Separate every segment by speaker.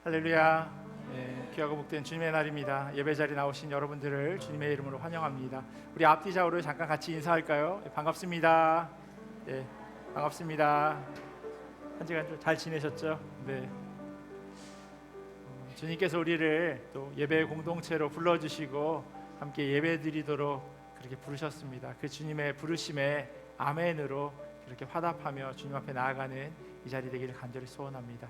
Speaker 1: 할렐루야. 귀하고 복된 주님의 날입니다. 예배 자리 나오신 여러분들을 주님의 이름으로 환영합니다. 우리 앞뒤 좌우로 잠깐 같이 인사할까요? 반갑습니다. 반갑습니다. 한 주간 좀 잘 지내셨죠? 네. 주님께서 우리를 또 예배 공동체로 불러주시고 함께 예배드리도록 그렇게 부르셨습니다. 그 주님의 부르심에 아멘으로 그렇게 화답하며 주님 앞에 나아가는 이 자리 되기를 간절히 소원합니다.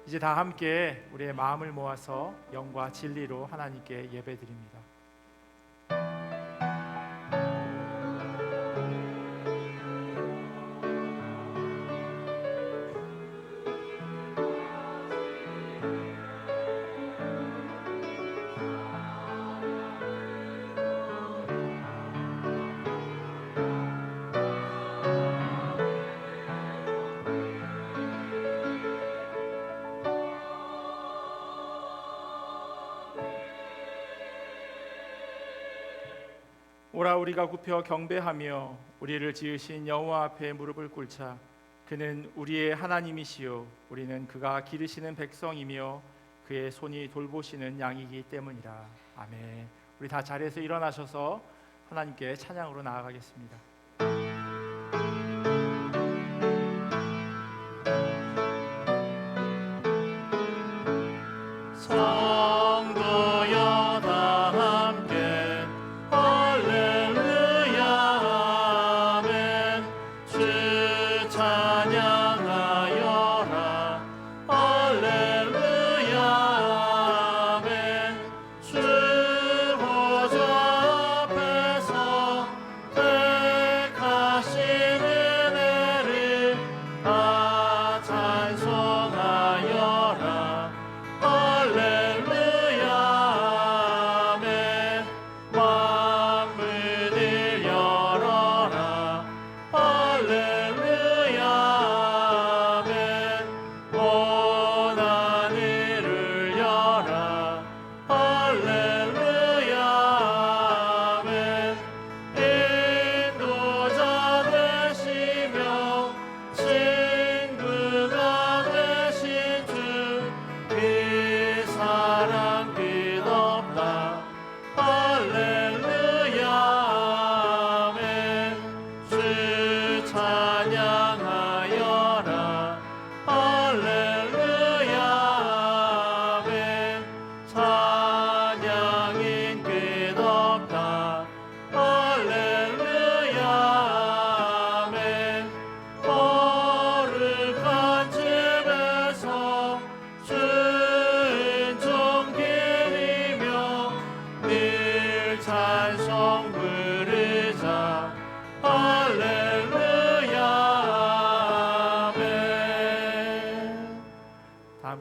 Speaker 1: 이제 다 함께 우리의 마음을 모아서 영과 진리로 하나님께 예배드립니다. 오라 우리가 굽혀 경배하며 우리를 지으신 여호와 앞에 무릎을 꿇자. 그는 우리의 하나님이시요 우리는 그가 기르시는 백성이며 그의 손이 돌보시는 양이기 때문이라. 아멘. 우리 다 자리에서 일어나셔서 하나님께 찬양으로 나아가겠습니다.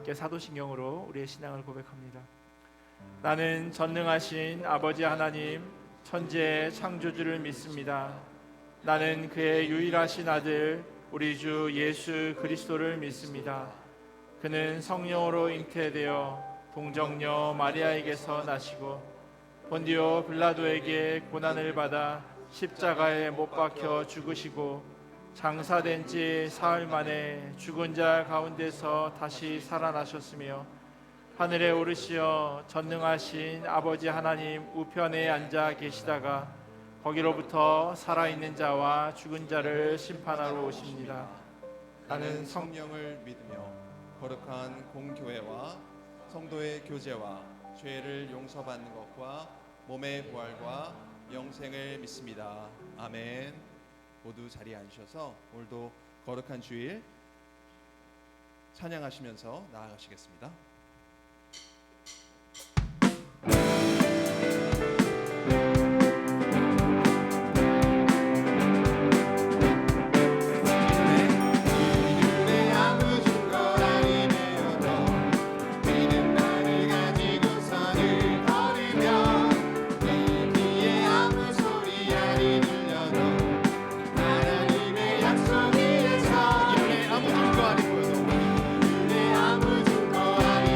Speaker 1: 함께 사도신경으로 우리의 신앙을 고백합니다. 나는 전능하신 아버지 하나님 천지의 창조주를 믿습니다. 나는 그의 유일하신 아들 우리 주 예수 그리스도를 믿습니다. 그는 성령으로 잉태되어 동정녀 마리아에게서 나시고 본디오 빌라도에게 고난을 받아 십자가에 못 박혀 죽으시고 장사된 지 사흘 만에 죽은 자 가운데서 다시 살아나셨으며 하늘에 오르시어 전능하신 아버지 하나님 우편에 앉아 계시다가 거기로부터 살아있는 자와 죽은 자를 심판하러 오십니다.
Speaker 2: 나는 성령을 믿으며 거룩한 공교회와 성도의 교제와 죄를 용서받는 것과 몸의 부활과 영생을 믿습니다. 아멘. 모두 자리에 앉으셔서 오늘도 거룩한 주일 찬양하시면서 나아가시겠습니다.
Speaker 3: 아무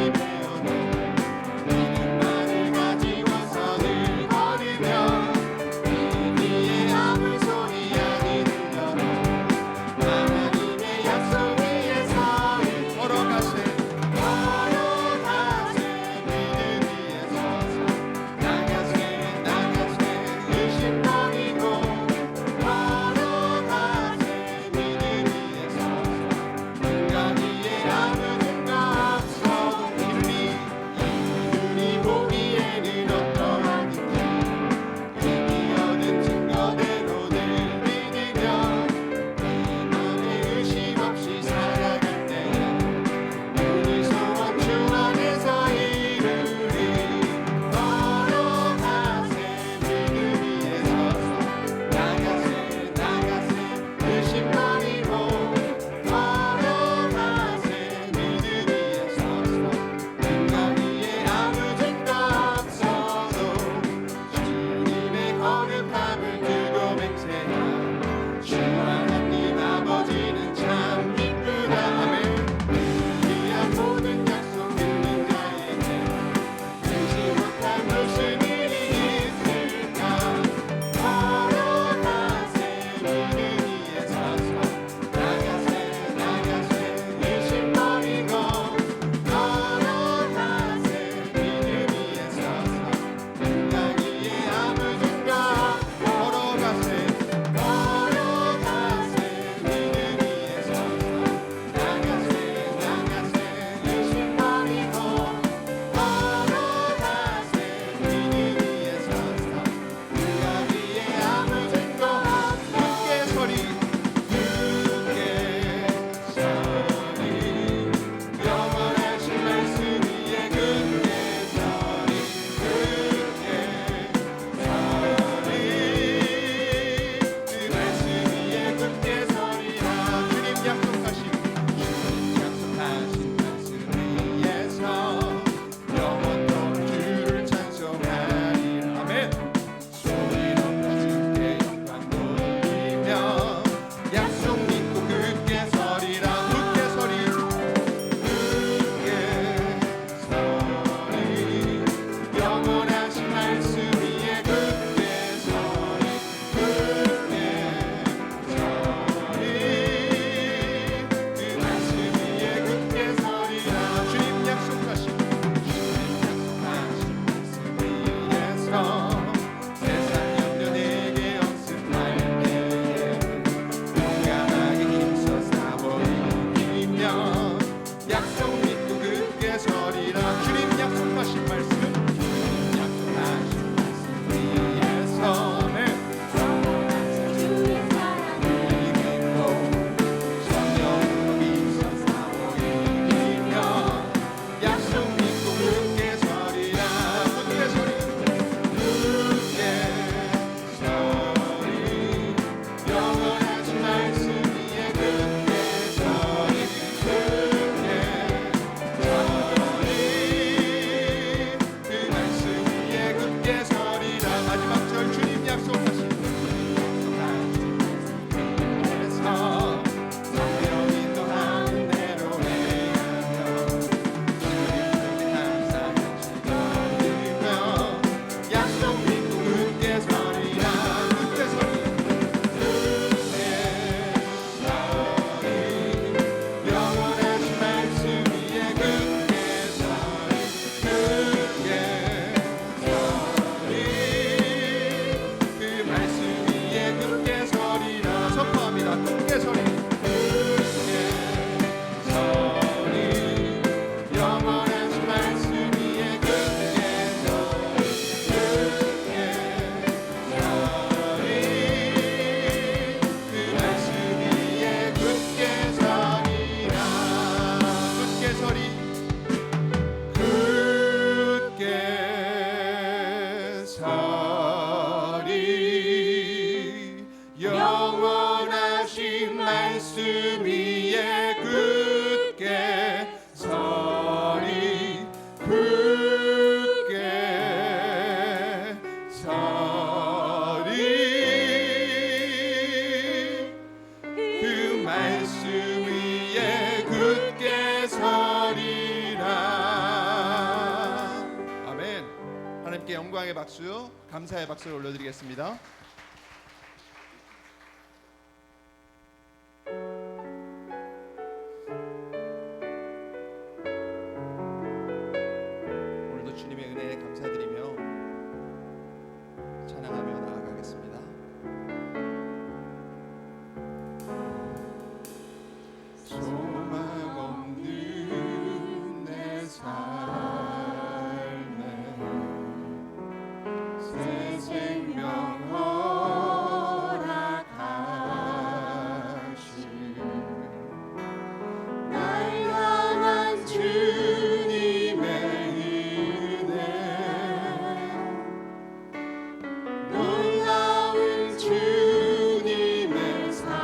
Speaker 2: 영광의 박수, 감사의 박수를 올려드리겠습니다. 오늘도 주님의 은혜에 감사드리며 찬양하며 나아가겠습니다. 소망 없는 내 삶에 새 생명 허락하신 날 향한 주님의 은혜, 놀라운 주님의 사랑,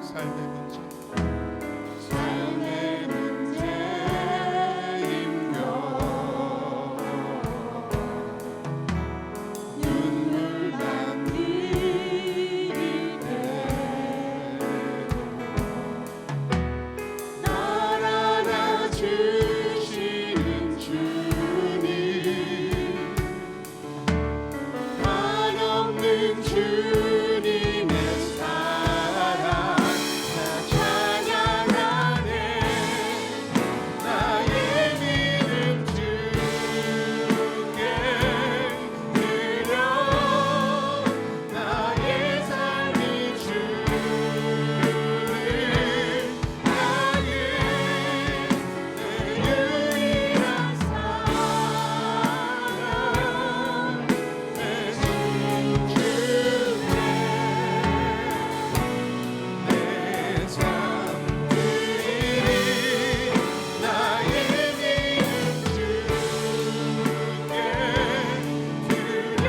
Speaker 2: 삶의 문제 임겨 눈물 난 일일 때도 날 안아주시는 주님, 한없는 주님의 사랑 나 찬양하네. 나의 믿음 주께 드려 나의 삶이 주를 나의 내 유일한 사랑 대신 주께 내 삶 드리리. 나의 믿음 주께 드려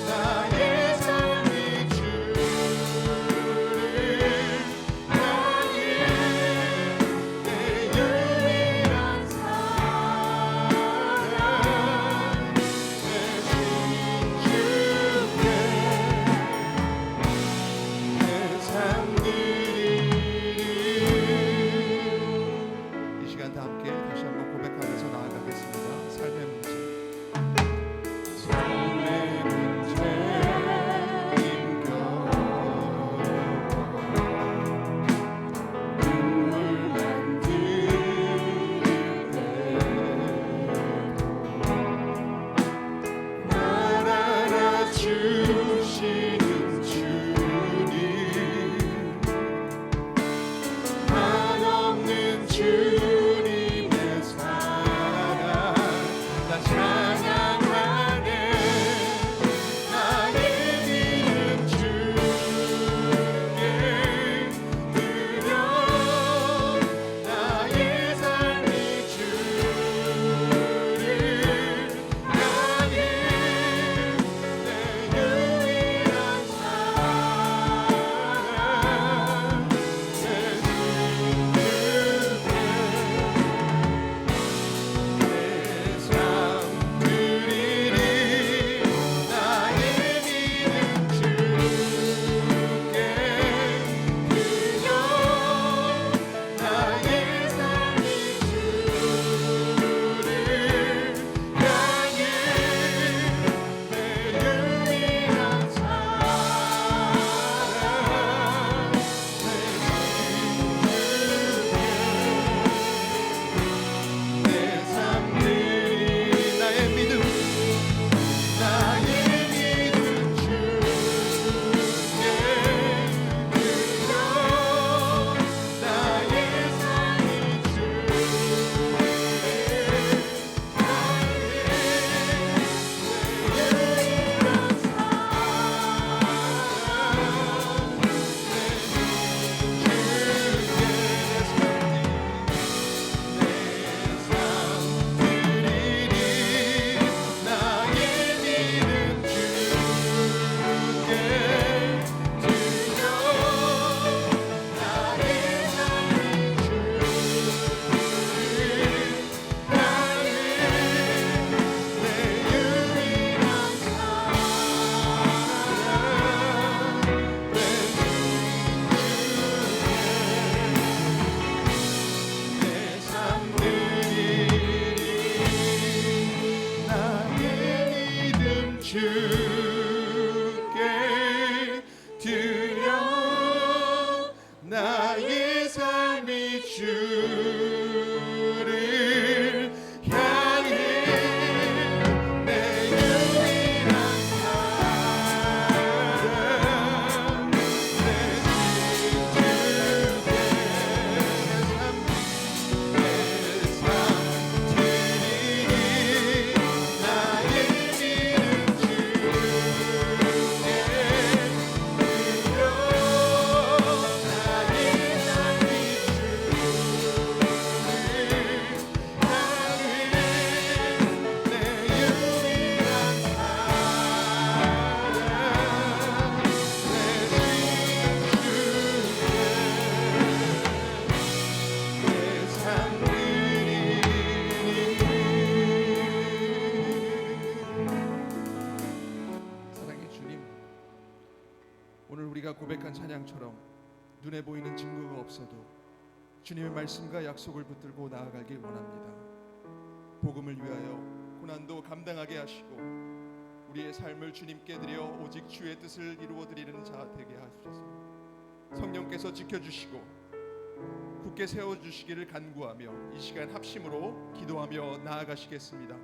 Speaker 2: 나의 삶이 주를 나의 내 유일한 사랑 대신 주께 내 삶 드리리. 이 시간 다 함께 다시 한번 고백하면서 나아가겠습니다. 삶의 문제 임겨 눈물 난 들일 때도 날 안아주시는 주님, 주를 향해 내 유일한 사랑 내 사랑의 주님, 오늘 우리가 고백한 찬양처럼 눈에 보이는 증거가 없어도 주님의 말씀과 약속을 붙들고 나아가길 원합니다. 복음을 위하여 고난도 감당하게 하시고 우리의 삶을 주님께 드려 오직 주의 뜻을 이루어 드리는 자 되게 하소서. 성령께서 지켜주시고 굳게 세워주시기를 간구하며 이 시간 합심으로 기도하며 나아가시겠습니다.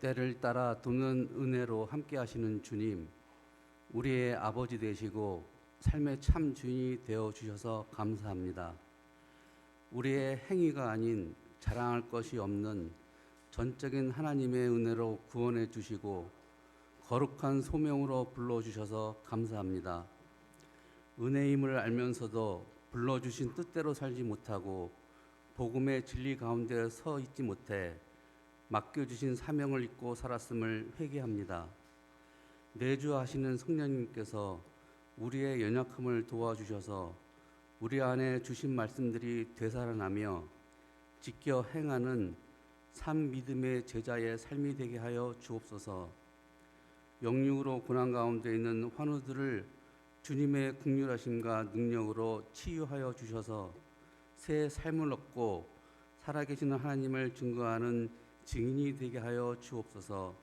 Speaker 3: 때를 따라 돕는 은혜로 함께 하시는 주님, 우리의 아버지 되시고 삶의 참 주인이 되어 주셔서 감사합니다. 우리의 행위가 아닌 자랑할 것이 없는 전적인 하나님의 은혜로 구원해 주시고 거룩한 소명으로 불러주셔서 감사합니다. 은혜임을 알면서도 불러주신 뜻대로 살지 못하고 복음의 진리 가운데 서 있지 못해 맡겨주신 사명을 잊고 살았음을 회개합니다. 내주하시는 성령님께서 우리의 연약함을 도와주셔서 우리 안에 주신 말씀들이 되살아나며 지켜 행하는 참 믿음의 제자의 삶이 되게 하여 주옵소서. 영육으로 고난 가운데 있는 환우들을 주님의 긍휼하심과 능력으로 치유하여 주셔서 새 삶을 얻고 살아계시는 하나님을 증거하는 증인이 되게 하여 주옵소서.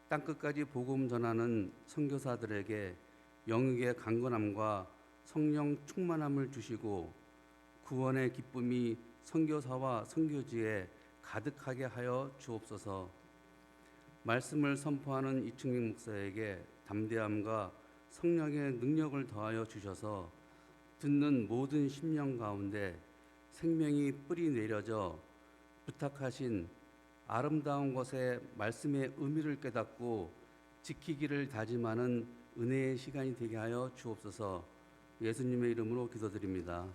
Speaker 3: 땅끝까지 복음 전하는 선교사들에게 영육의 강건함과 성령 충만함을 주시고 구원의 기쁨이 선교사와 선교지에 가득하게 하여 주옵소서. 말씀을 선포하는 이충민 목사에게 담대함과 성령의 능력을 더하여 주셔서 듣는 모든 심령 가운데 생명이 뿌리 내려져 부탁하신 아름다운 것에 말씀의 의미를 깨닫고 지키기를 다짐하는 은혜의 시간이 되게 하여 주옵소서. 예수님의 이름으로 기도드립니다.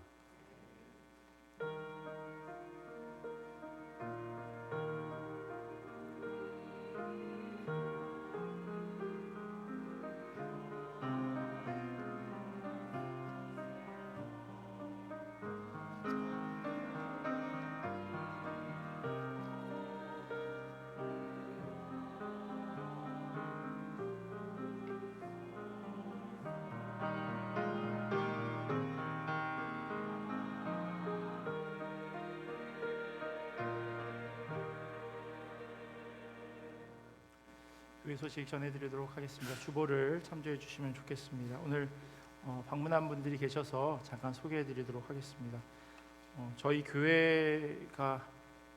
Speaker 1: 교회 소식 전해드리도록 하겠습니다. 주보를 참조해 주시면 좋겠습니다. 오늘 방문한 분들이 계셔서 잠깐 소개해드리도록 하겠습니다. 저희 교회가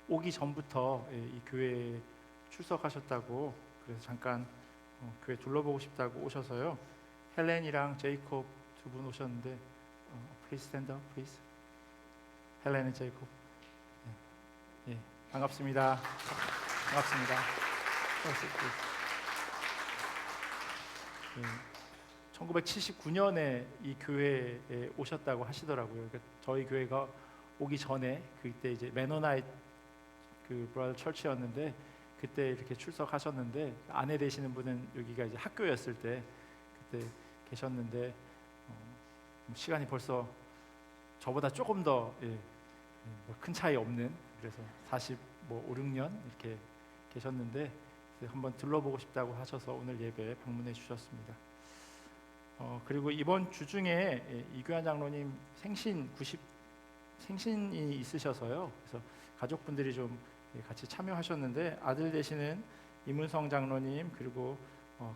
Speaker 1: 오기 전부터 이 교회에 출석하셨다고 그래서 잠깐 교회 둘러보고 싶다고 오셔서요. 헬렌이랑 제이콥 두 분 오셨는데 please stand up, please. 헬렌 제이콥. 예, 반갑습니다. 반갑습니다. 예, 1979년에 이 교회에 오셨다고 하시더라고요. 그러니까 저희 교회가 오기 전에 그때 이제 메노나이트 그 브라더 철치였는데 그때 이렇게 출석하셨는데 아내 되시는 분은 여기가 이제 학교였을 때 그때 계셨는데 시간이 벌써 저보다 조금 더 큰 차이 없는 그래서 45, 6년 이렇게 계셨는데 한번 들러보고 싶다고 하셔서 오늘 예배에 방문해 주셨습니다. 그리고 이번 주 중에 이규환 장로님 생신이 있으셔서요. 그래서 가족분들이 좀 같이 참여하셨는데 아들 되시는 이문성 장로님 그리고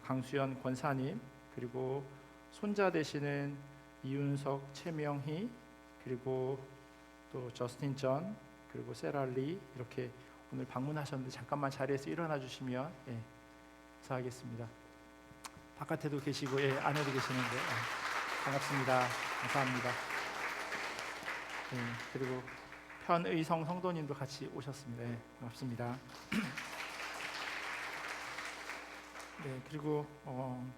Speaker 1: 강수연 권사님 그리고 손자 되시는 이윤석 최명희 그리고 또 저스틴 전 그리고 세랄리 이렇게 오늘 방문하셨는데 잠깐만 자리에서 일어나 주시면 감사하겠습니다. 바깥에도 계시고 안에도 계시는데 반갑습니다. 감사합니다. 그리고 편의성 성도님도 같이 오셨습니다. 반갑습니다. 네, 그리고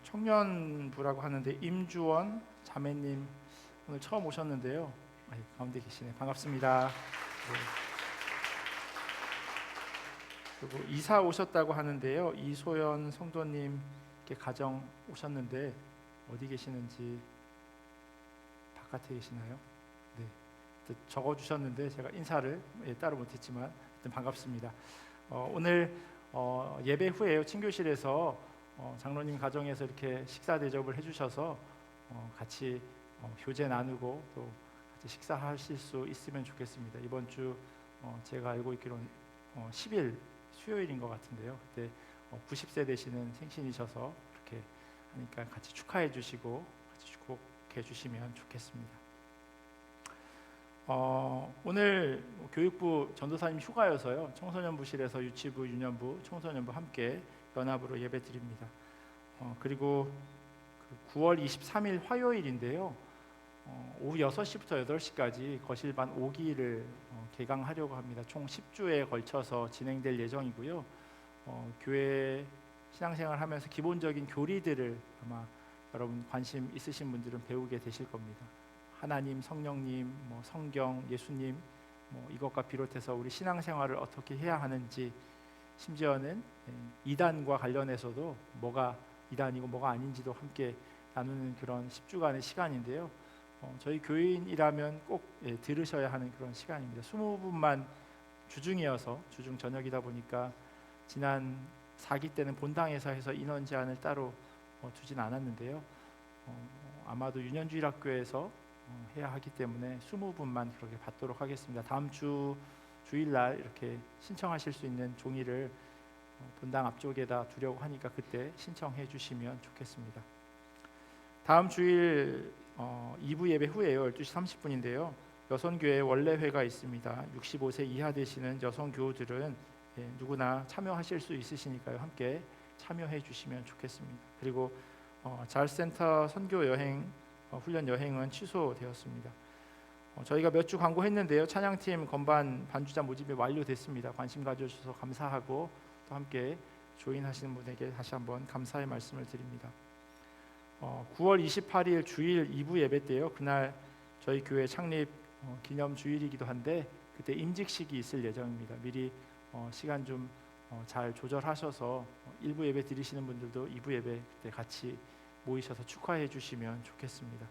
Speaker 1: 청년부라고 하는데 임주원 자매님 오늘 처음 오셨는데요. 가운데 계시네. 반갑습니다. 네. 그리고 이사 오셨다고 하는데요. 이소연 성도님께 가정 오셨는데 어디 계시는지 바깥에 계시나요? 네, 적어주셨는데 제가 인사를 따로 못했지만 반갑습니다. 오늘 예배 후에요 친교실에서 장로님 가정에서 이렇게 식사 대접을 해주셔서 같이 교제 나누고 또 같이 식사하실 수 있으면 좋겠습니다. 이번 주 제가 알고 있기로는 10일 수요일인 것 같은데요. 그때 90세 되시는 생신이셔서 이렇게 하니까 같이 축하해 주시고 같이 축복해 주시면 좋겠습니다. 오늘 교육부 전도사님 휴가여서요. 청소년부실에서 유치부, 유년부, 청소년부 함께 연합으로 예배 드립니다. 그리고 9월 23일 화요일인데요. 오후 6시부터 8시까지 거실반 5기를 개강하려고 합니다. 총 10주에 걸쳐서 진행될 예정이고요. 교회 신앙생활 하면서 기본적인 교리들을 아마 여러분 관심 있으신 분들은 배우게 되실 겁니다. 하나님, 성령님, 성경, 예수님 이것과 비롯해서 우리 신앙생활을 어떻게 해야 하는지 심지어는 이단과 관련해서도 뭐가 이단이고 뭐가 아닌지도 함께 나누는 그런 10주간의 시간인데요. 저희 교인이라면 꼭 들으셔야 하는 그런 시간입니다. 20분만 주중이어서 주중 저녁이다 보니까 지난 4기 때는 본당에서 해서 인원 제한을 따로 두진 않았는데요. 아마도 유년주일학교에서 해야 하기 때문에 20분만 그렇게 받도록 하겠습니다. 다음 주 주일날 이렇게 신청하실 수 있는 종이를 본당 앞쪽에다 두려고 하니까 그때 신청해 주시면 좋겠습니다. 다음 주일 2부 예배 후에요. 12시 30분인데요. 여성교회 원래회가 있습니다. 65세 이하 되시는 여성 교우들은 누구나 참여하실 수 있으시니까요. 함께 참여해 주시면 좋겠습니다. 그리고 자알센터 선교 여행 훈련 여행은 취소되었습니다. 저희가 몇 주 광고했는데요. 찬양팀 건반 반주자 모집이 완료됐습니다. 관심 가져주셔서 감사하고 또 함께 조인하시는 분에게 다시 한번 감사의 말씀을 드립니다. 9월 28일 주일 2부 예배 때요. 그날 저희 교회 창립 기념 주일이기도 한데 그때 임직식이 있을 예정입니다. 미리 시간 좀 잘 조절하셔서 1부 예배 드리시는 분들도 2부 예배 그때 같이 모이셔서 축하해 주시면 좋겠습니다.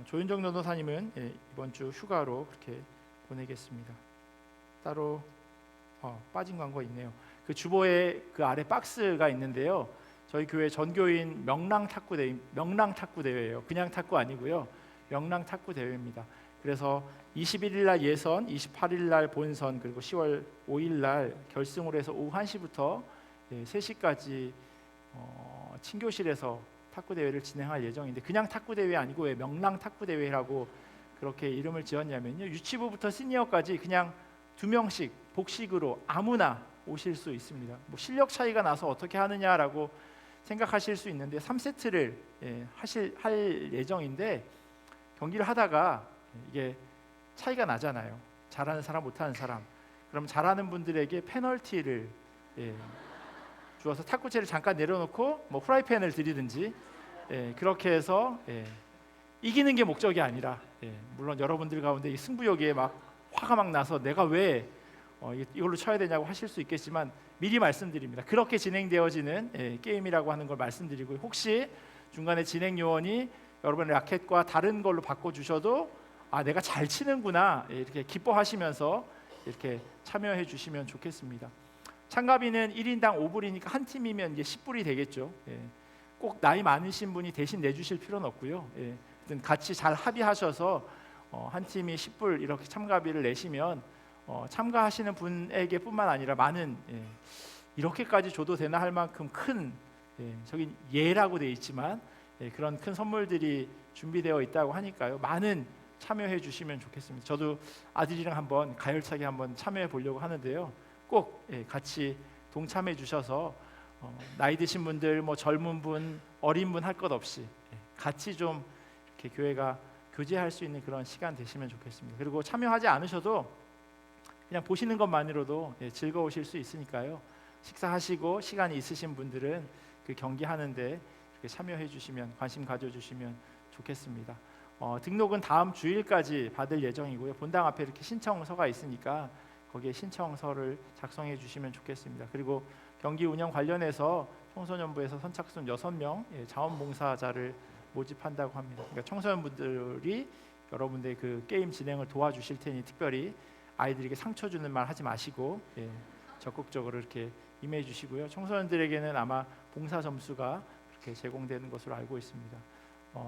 Speaker 1: 조윤정 전도사님은 이번 주 휴가로 그렇게 보내겠습니다. 따로 빠진 광고 있네요. 그 주보에 그 아래 박스가 있는데요. 저희 교회 전교인 명랑 탁구 대회예요. 그냥 탁구 아니고요. 명랑 탁구 대회입니다. 그래서 21일 날 예선, 28일 날 본선, 그리고 10월 5일 날 결승으로 해서 오후 1시부터 3시까지 친교실에서 탁구 대회를 진행할 예정인데 그냥 탁구 대회 아니고 왜 명랑 탁구 대회라고 그렇게 이름을 지었냐면요. 유치부부터 시니어까지 그냥 2명씩 복식으로 아무나 오실 수 있습니다. 뭐 실력 차이가 나서 어떻게 하느냐라고 생각하실 수 있는데 3세트를 할 예정인데 경기를 하다가 이게 차이가 나잖아요. 잘하는 사람 못하는 사람. 그럼 잘하는 분들에게 페널티를 주어서 탁구채를 잠깐 내려놓고 뭐 프라이팬을 드리든지 그렇게 해서 이기는 게 목적이 아니라 물론 여러분들 가운데 이 승부욕에 막 화가 막 나서 내가 왜 이걸로 쳐야 되냐고 하실 수 있겠지만 미리 말씀드립니다. 그렇게 진행되어지는 게임이라고 하는 걸 말씀드리고 혹시 중간에 진행 요원이 여러분의 라켓과 다른 걸로 바꿔주셔도 아 내가 잘 치는구나 이렇게 기뻐하시면서 이렇게 참여해 주시면 좋겠습니다. 참가비는 1인당 5불이니까 한 팀이면 이제 10불이 되겠죠. 꼭 나이 많으신 분이 대신 내주실 필요는 없고요. 같이 잘 합의하셔서 한 팀이 10불 이렇게 참가비를 내시면 참가하시는 분에게뿐만 아니라 많은 이렇게까지 줘도 되나 할 만큼 큰 저기 예라고 돼 있지만 그런 큰 선물들이 준비되어 있다고 하니까요. 많은 참여해 주시면 좋겠습니다. 저도 아들이랑 한번 가열차게 한번 참여해 보려고 하는데요. 꼭 같이 동참해 주셔서 나이 드신 분들, 뭐 젊은 분, 어린 분 할 것 없이 같이 좀 이렇게 교회가 교제할 수 있는 그런 시간 되시면 좋겠습니다. 그리고 참여하지 않으셔도 그냥 보시는 것만으로도 즐거우실 수 있으니까요. 식사하시고 시간이 있으신 분들은 그 경기하는데 이렇게 참여해 주시면 관심 가져주시면 좋겠습니다. 등록은 다음 주일까지 받을 예정이고요. 본당 앞에 이렇게 신청서가 있으니까 거기에 신청서를 작성해 주시면 좋겠습니다. 그리고 경기 운영 관련해서 청소년부에서 선착순 6명 자원봉사자를 모집한다고 합니다. 그러니까 청소년분들이 여러분들 그 게임 진행을 도와주실 테니 특별히 아이들에게 상처 주는 말 하지 마시고 적극적으로 이렇게 임해 주시고요. 청소년들에게는 아마 봉사 점수가 이렇게 제공되는 것으로 알고 있습니다.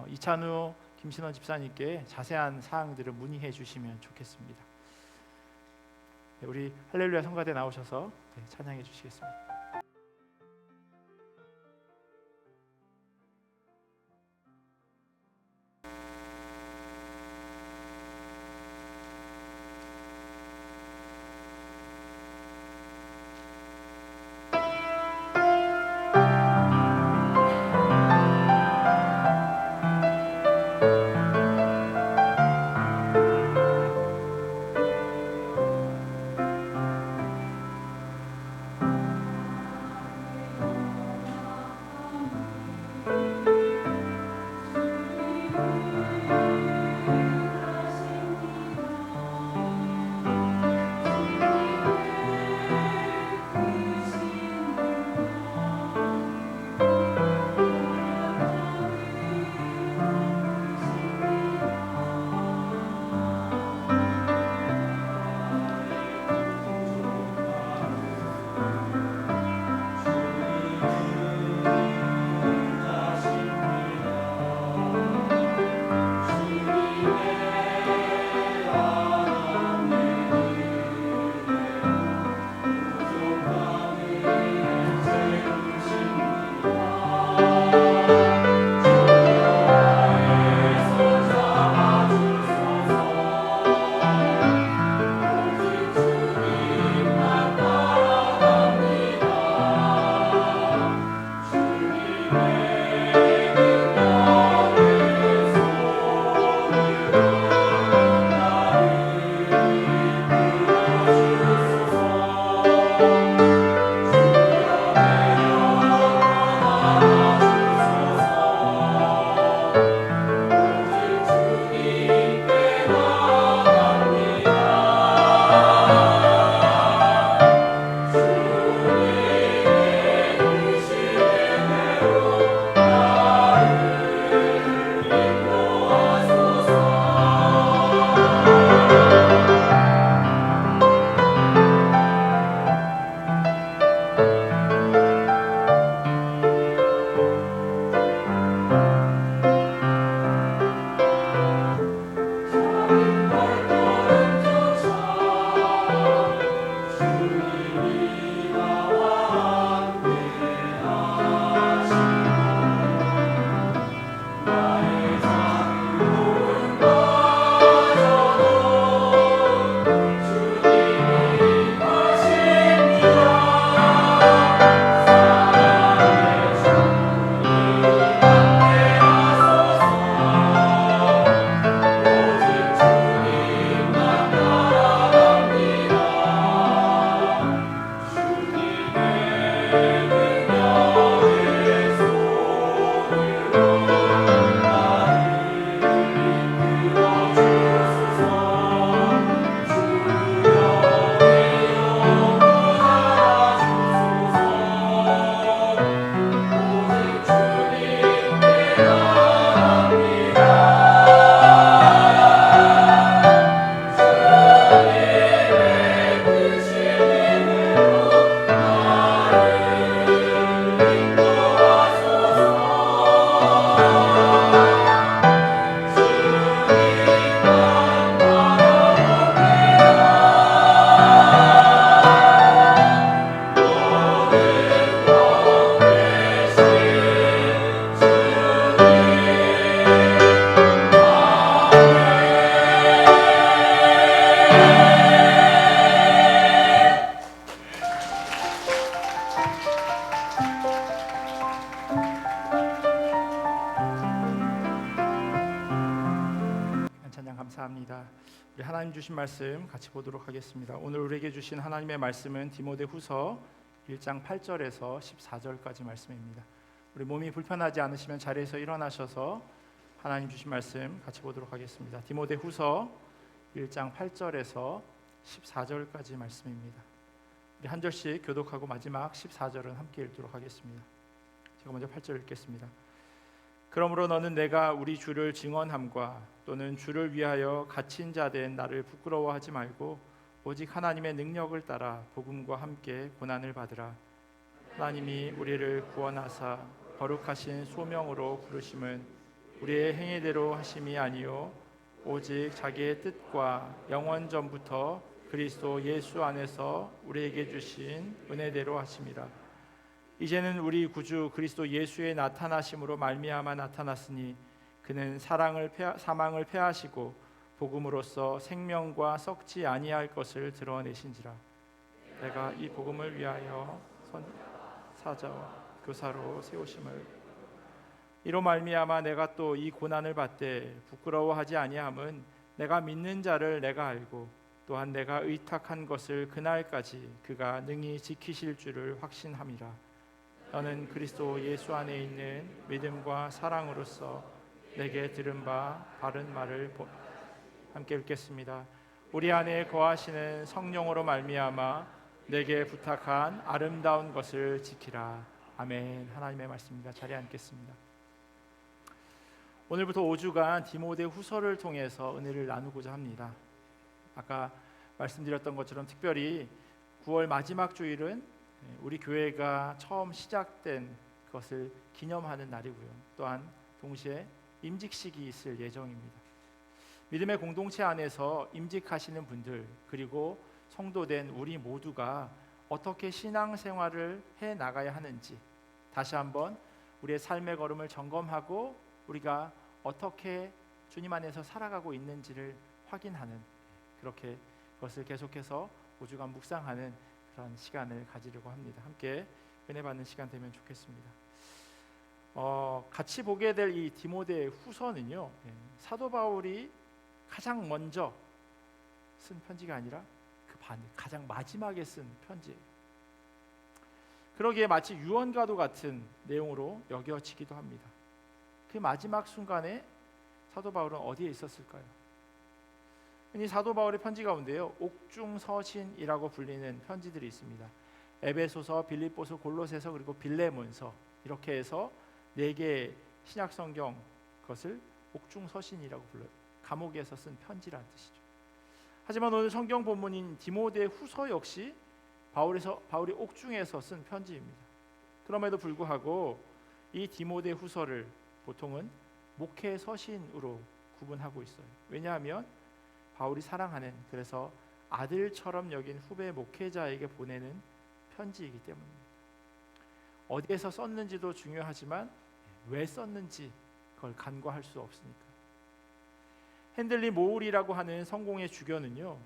Speaker 1: 이찬우 김신원 집사님께 자세한 사항들을 문의해 주시면 좋겠습니다. 우리 할렐루야 성가대 나오셔서 찬양해 주시겠습니다. 주신 말씀 같이 보도록 하겠습니다. 오늘 우리에게 주신 하나님의 말씀은 디모데후서 1장 8절에서 14절까지 말씀입니다. 우리 몸이 불편하지 않으시면 자리에서 일어나셔서 하나님 주신 말씀 같이 보도록 하겠습니다. 디모데후서 1장 8절에서 14절까지 말씀입니다. 우리 한 절씩 교독하고 마지막 14절은 함께 읽도록 하겠습니다. 제가 먼저 8절 읽겠습니다. 그러므로 너는 내가 우리 주를 증언함과 또는 주를 위하여 갇힌 자 된 나를 부끄러워하지 말고 오직 하나님의 능력을 따라 복음과 함께 고난을 받으라. 하나님이 우리를 구원하사 거룩하신 소명으로 부르심은 우리의 행위대로 하심이 아니요 오직 자기의 뜻과 영원 전부터 그리스도 예수 안에서 우리에게 주신 은혜대로 하심이라. 이제는 우리 구주 그리스도 예수의 나타나심으로 말미암아 나타났으니 그는 사망을 패하시고 복음으로써 생명과 썩지 아니할 것을 드러내신지라. 내가 이 복음을 위하여 사자와 교사로 세우심을 이로 말미암아 내가 또 이 고난을 받되 부끄러워하지 아니함은 내가 믿는 자를 내가 알고 또한 내가 의탁한 것을 그날까지 그가 능히 지키실 줄을 확신함이라. 너는 그리스도 예수 안에 있는 믿음과 사랑으로서 내게 들은 바 바른 말을 함께 읽겠습니다. 우리 안에 거하시는 성령으로 말미암아 내게 부탁한 아름다운 것을 지키라. 아멘. 하나님의 말씀입니다. 자리에 앉겠습니다. 오늘부터 5주간 디모데후서를 통해서 은혜를 나누고자 합니다. 아까 말씀드렸던 것처럼 특별히 9월 마지막 주일은 우리 교회가 처음 시작된 것을 기념하는 날이고요. 또한 동시에 임직식이 있을 예정입니다. 믿음의 공동체 안에서 임직하시는 분들 그리고 성도된 우리 모두가 어떻게 신앙생활을 해 나가야 하는지 다시 한번 우리의 삶의 걸음을 점검하고 우리가 어떻게 주님 안에서 살아가고 있는지를 확인하는 그렇게 그것을 계속해서 5주간 묵상하는 그런 시간을 가지려고 합니다. 함께 은혜 받는 시간 되면 좋겠습니다. 같이 보게 될 이 디모데 후서는요, 사도 바울이 가장 먼저 쓴 편지가 아니라 가장 마지막에 쓴 편지예요. 그러기에 마치 유언과도 같은 내용으로 여겨지기도 합니다. 그 마지막 순간에 사도 바울은 어디에 있었을까요? 흔히 사도 바울의 편지 가운데요, 옥중서신이라고 불리는 편지들이 있습니다. 에베소서, 빌립보서, 골로새서 그리고 빌레몬서 이렇게 해서 4개의 신약 성경 그것을 옥중서신이라고 불러요. 감옥에서 쓴 편지라는 뜻이죠. 하지만 오늘 성경 본문인 디모데 후서 역시 바울이 옥중에서 쓴 편지입니다. 그럼에도 불구하고 이 디모데 후서를 보통은 목회 서신으로 구분하고 있어요. 왜냐하면 바울이 사랑하는 그래서 아들처럼 여긴 후배 목회자에게 보내는 편지이기 때문입니다. 어디에서 썼는지도 중요하지만 왜 썼는지 그걸 간과할 수 없으니까. 핸들리 모울이라고 하는 성공의 주교는요,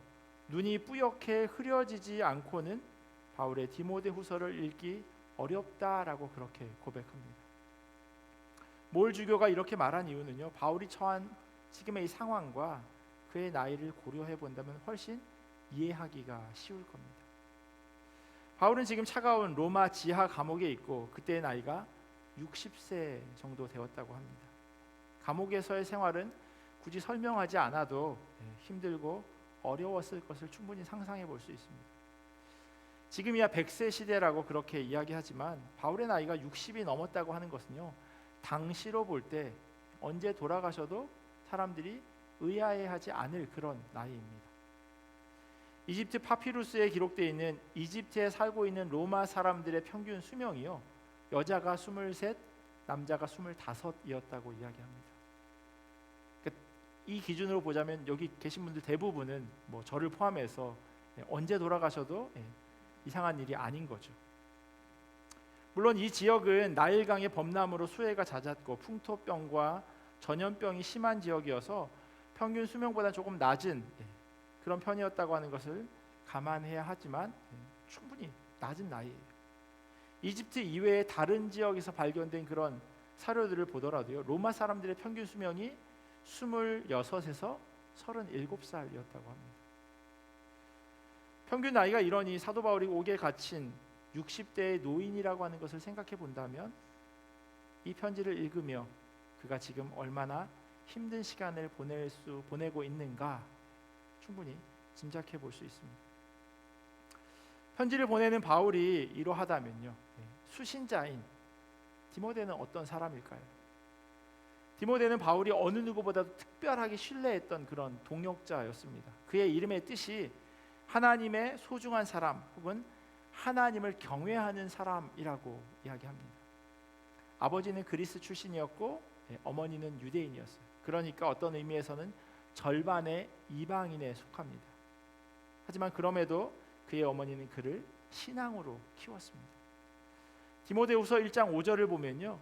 Speaker 1: 눈이 뿌옇게 흐려지지 않고는 바울의 디모데 후서를 읽기 어렵다라고 그렇게 고백합니다. 모울 주교가 이렇게 말한 이유는요, 바울이 처한 지금의 이 상황과 그의 나이를 고려해 본다면 훨씬 이해하기가 쉬울 겁니다. 바울은 지금 차가운 로마 지하 감옥에 있고 그때의 나이가 60세 정도 되었다고 합니다. 감옥에서의 생활은 굳이 설명하지 않아도 힘들고 어려웠을 것을 충분히 상상해 볼 수 있습니다. 지금이야 100세 시대라고 그렇게 이야기하지만 바울의 나이가 60이 넘었다고 하는 것은요, 당시로 볼 때 언제 돌아가셔도 사람들이 의아해하지 않을 그런 나이입니다. 이집트 파피루스에 기록되어 있는 이집트에 살고 있는 로마 사람들의 평균 수명이요, 여자가 23, 남자가 25이었다고 이야기합니다. 그러니까 이 기준으로 보자면 여기 계신 분들 대부분은 뭐 저를 포함해서 언제 돌아가셔도 이상한 일이 아닌 거죠. 물론 이 지역은 나일강의 범람으로 수해가 잦았고 풍토병과 전염병이 심한 지역이어서 평균 수명보다 조금 낮은 그런 편이었다고 하는 것을 감안해야 하지만 충분히 낮은 나이예요. 이집트 이외의 다른 지역에서 발견된 그런 사료들을 보더라도요, 로마 사람들의 평균 수명이 26에서 37살이었다고 합니다. 평균 나이가 이러니 사도 바울이 옥에 갇힌 60대의 노인이라고 하는 것을 생각해 본다면 이 편지를 읽으며 그가 지금 얼마나 힘든 시간을 보내고 있는가 충분히 짐작해 볼 수 있습니다. 편지를 보내는 바울이 이러하다면요, 수신자인 디모데는 어떤 사람일까요? 디모데는 바울이 어느 누구보다도 특별하게 신뢰했던 그런 동역자였습니다. 그의 이름의 뜻이 하나님의 소중한 사람 혹은 하나님을 경외하는 사람이라고 이야기합니다. 아버지는 그리스 출신이었고 어머니는 유대인이었어요. 그러니까 어떤 의미에서는 절반의 이방인에 속합니다. 하지만 그럼에도 그의 어머니는 그를 신앙으로 키웠습니다. 디모데후서 1장 5절을 보면요,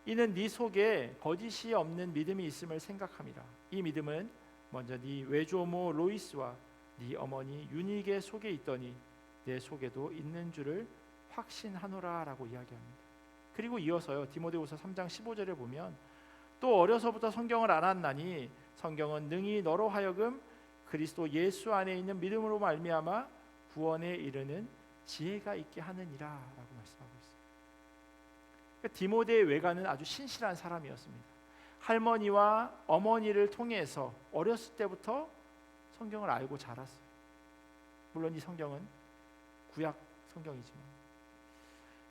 Speaker 1: 이는 네 속에 거짓이 없는 믿음이 있음을 생각함이라. 이 믿음은 먼저 네 외조모 로이스와 네 어머니 유니게 속에 있더니 내 속에도 있는 줄을 확신하노라라고 이야기합니다. 그리고 이어서요, 디모데후서 3장 15절에 보면 또 어려서부터 성경을 알았나니 성경은 능히 너로 하여금 그리스도 예수 안에 있는 믿음으로 말미암아 구원에 이르는 지혜가 있게 하느니라라고 말씀하고 있습니다. 그러니까 디모데의 외가는 아주 신실한 사람이었습니다. 할머니와 어머니를 통해서 어렸을 때부터 성경을 알고 자랐어요. 물론 이 성경은 구약 성경이지만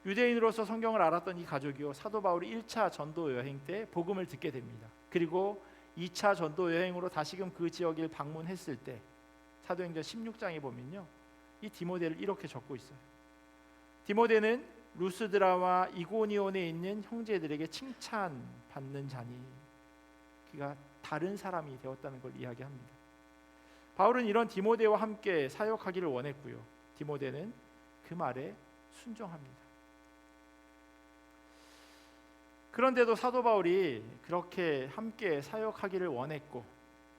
Speaker 1: 유대인으로서 성경을 알았던 이 가족이요, 사도 바울이 1차 전도 여행 때 복음을 듣게 됩니다. 그리고 2차 전도 여행으로 다시금 그 지역을 방문했을 때 사도행전 16장에 보면요, 이 디모데를 이렇게 적고 있어요. 디모데는 루스드라와 이고니온에 있는 형제들에게 칭찬받는 자니, 그가 다른 사람이 되었다는 걸 이야기합니다. 바울은 이런 디모데와 함께 사역하기를 원했고요, 디모데는 그 말에 순종합니다. 그런데도 사도 바울이 그렇게 함께 사역하기를 원했고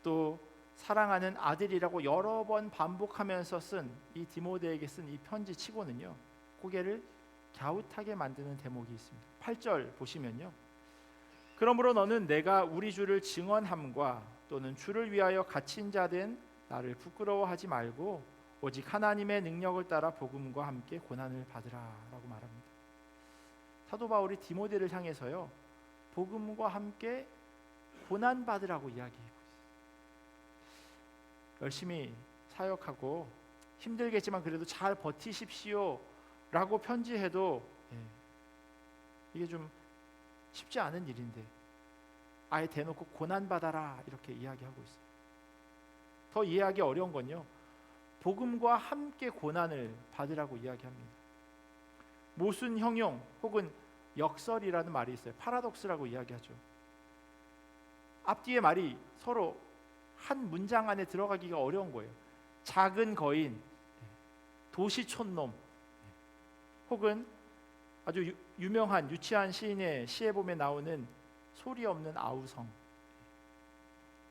Speaker 1: 또 사랑하는 아들이라고 여러 번 반복하면서 쓴 이 디모데에게 쓴 이 편지 치고는요, 고개를 갸웃하게 만드는 대목이 있습니다. 8절 보시면요, 그러므로 너는 내가 우리 주를 증언함과 또는 주를 위하여 갇힌 자 된 나를 부끄러워하지 말고 오직 하나님의 능력을 따라 복음과 함께 고난을 받으라라고 말합니다. 사도 바울이 디모데를 향해서요, 복음과 함께 고난 받으라고 이야기하고 있어요. 열심히 사역하고 힘들겠지만 그래도 잘 버티십시오 라고 편지해도 이게 좀 쉽지 않은 일인데 아예 대놓고 고난 받아라 이렇게 이야기하고 있어요. 더 이해하기 어려운 건요, 복음과 함께 고난을 받으라고 이야기합니다. 모순 형용 혹은 역설이라는 말이 있어요. 파라독스라고 이야기하죠. 앞뒤의 말이 서로 한 문장 안에 들어가기가 어려운 거예요. 작은 거인, 도시촌놈, 혹은 아주 유명한 유치한 시인의 시에 보면 나오는 소리 없는 아우성.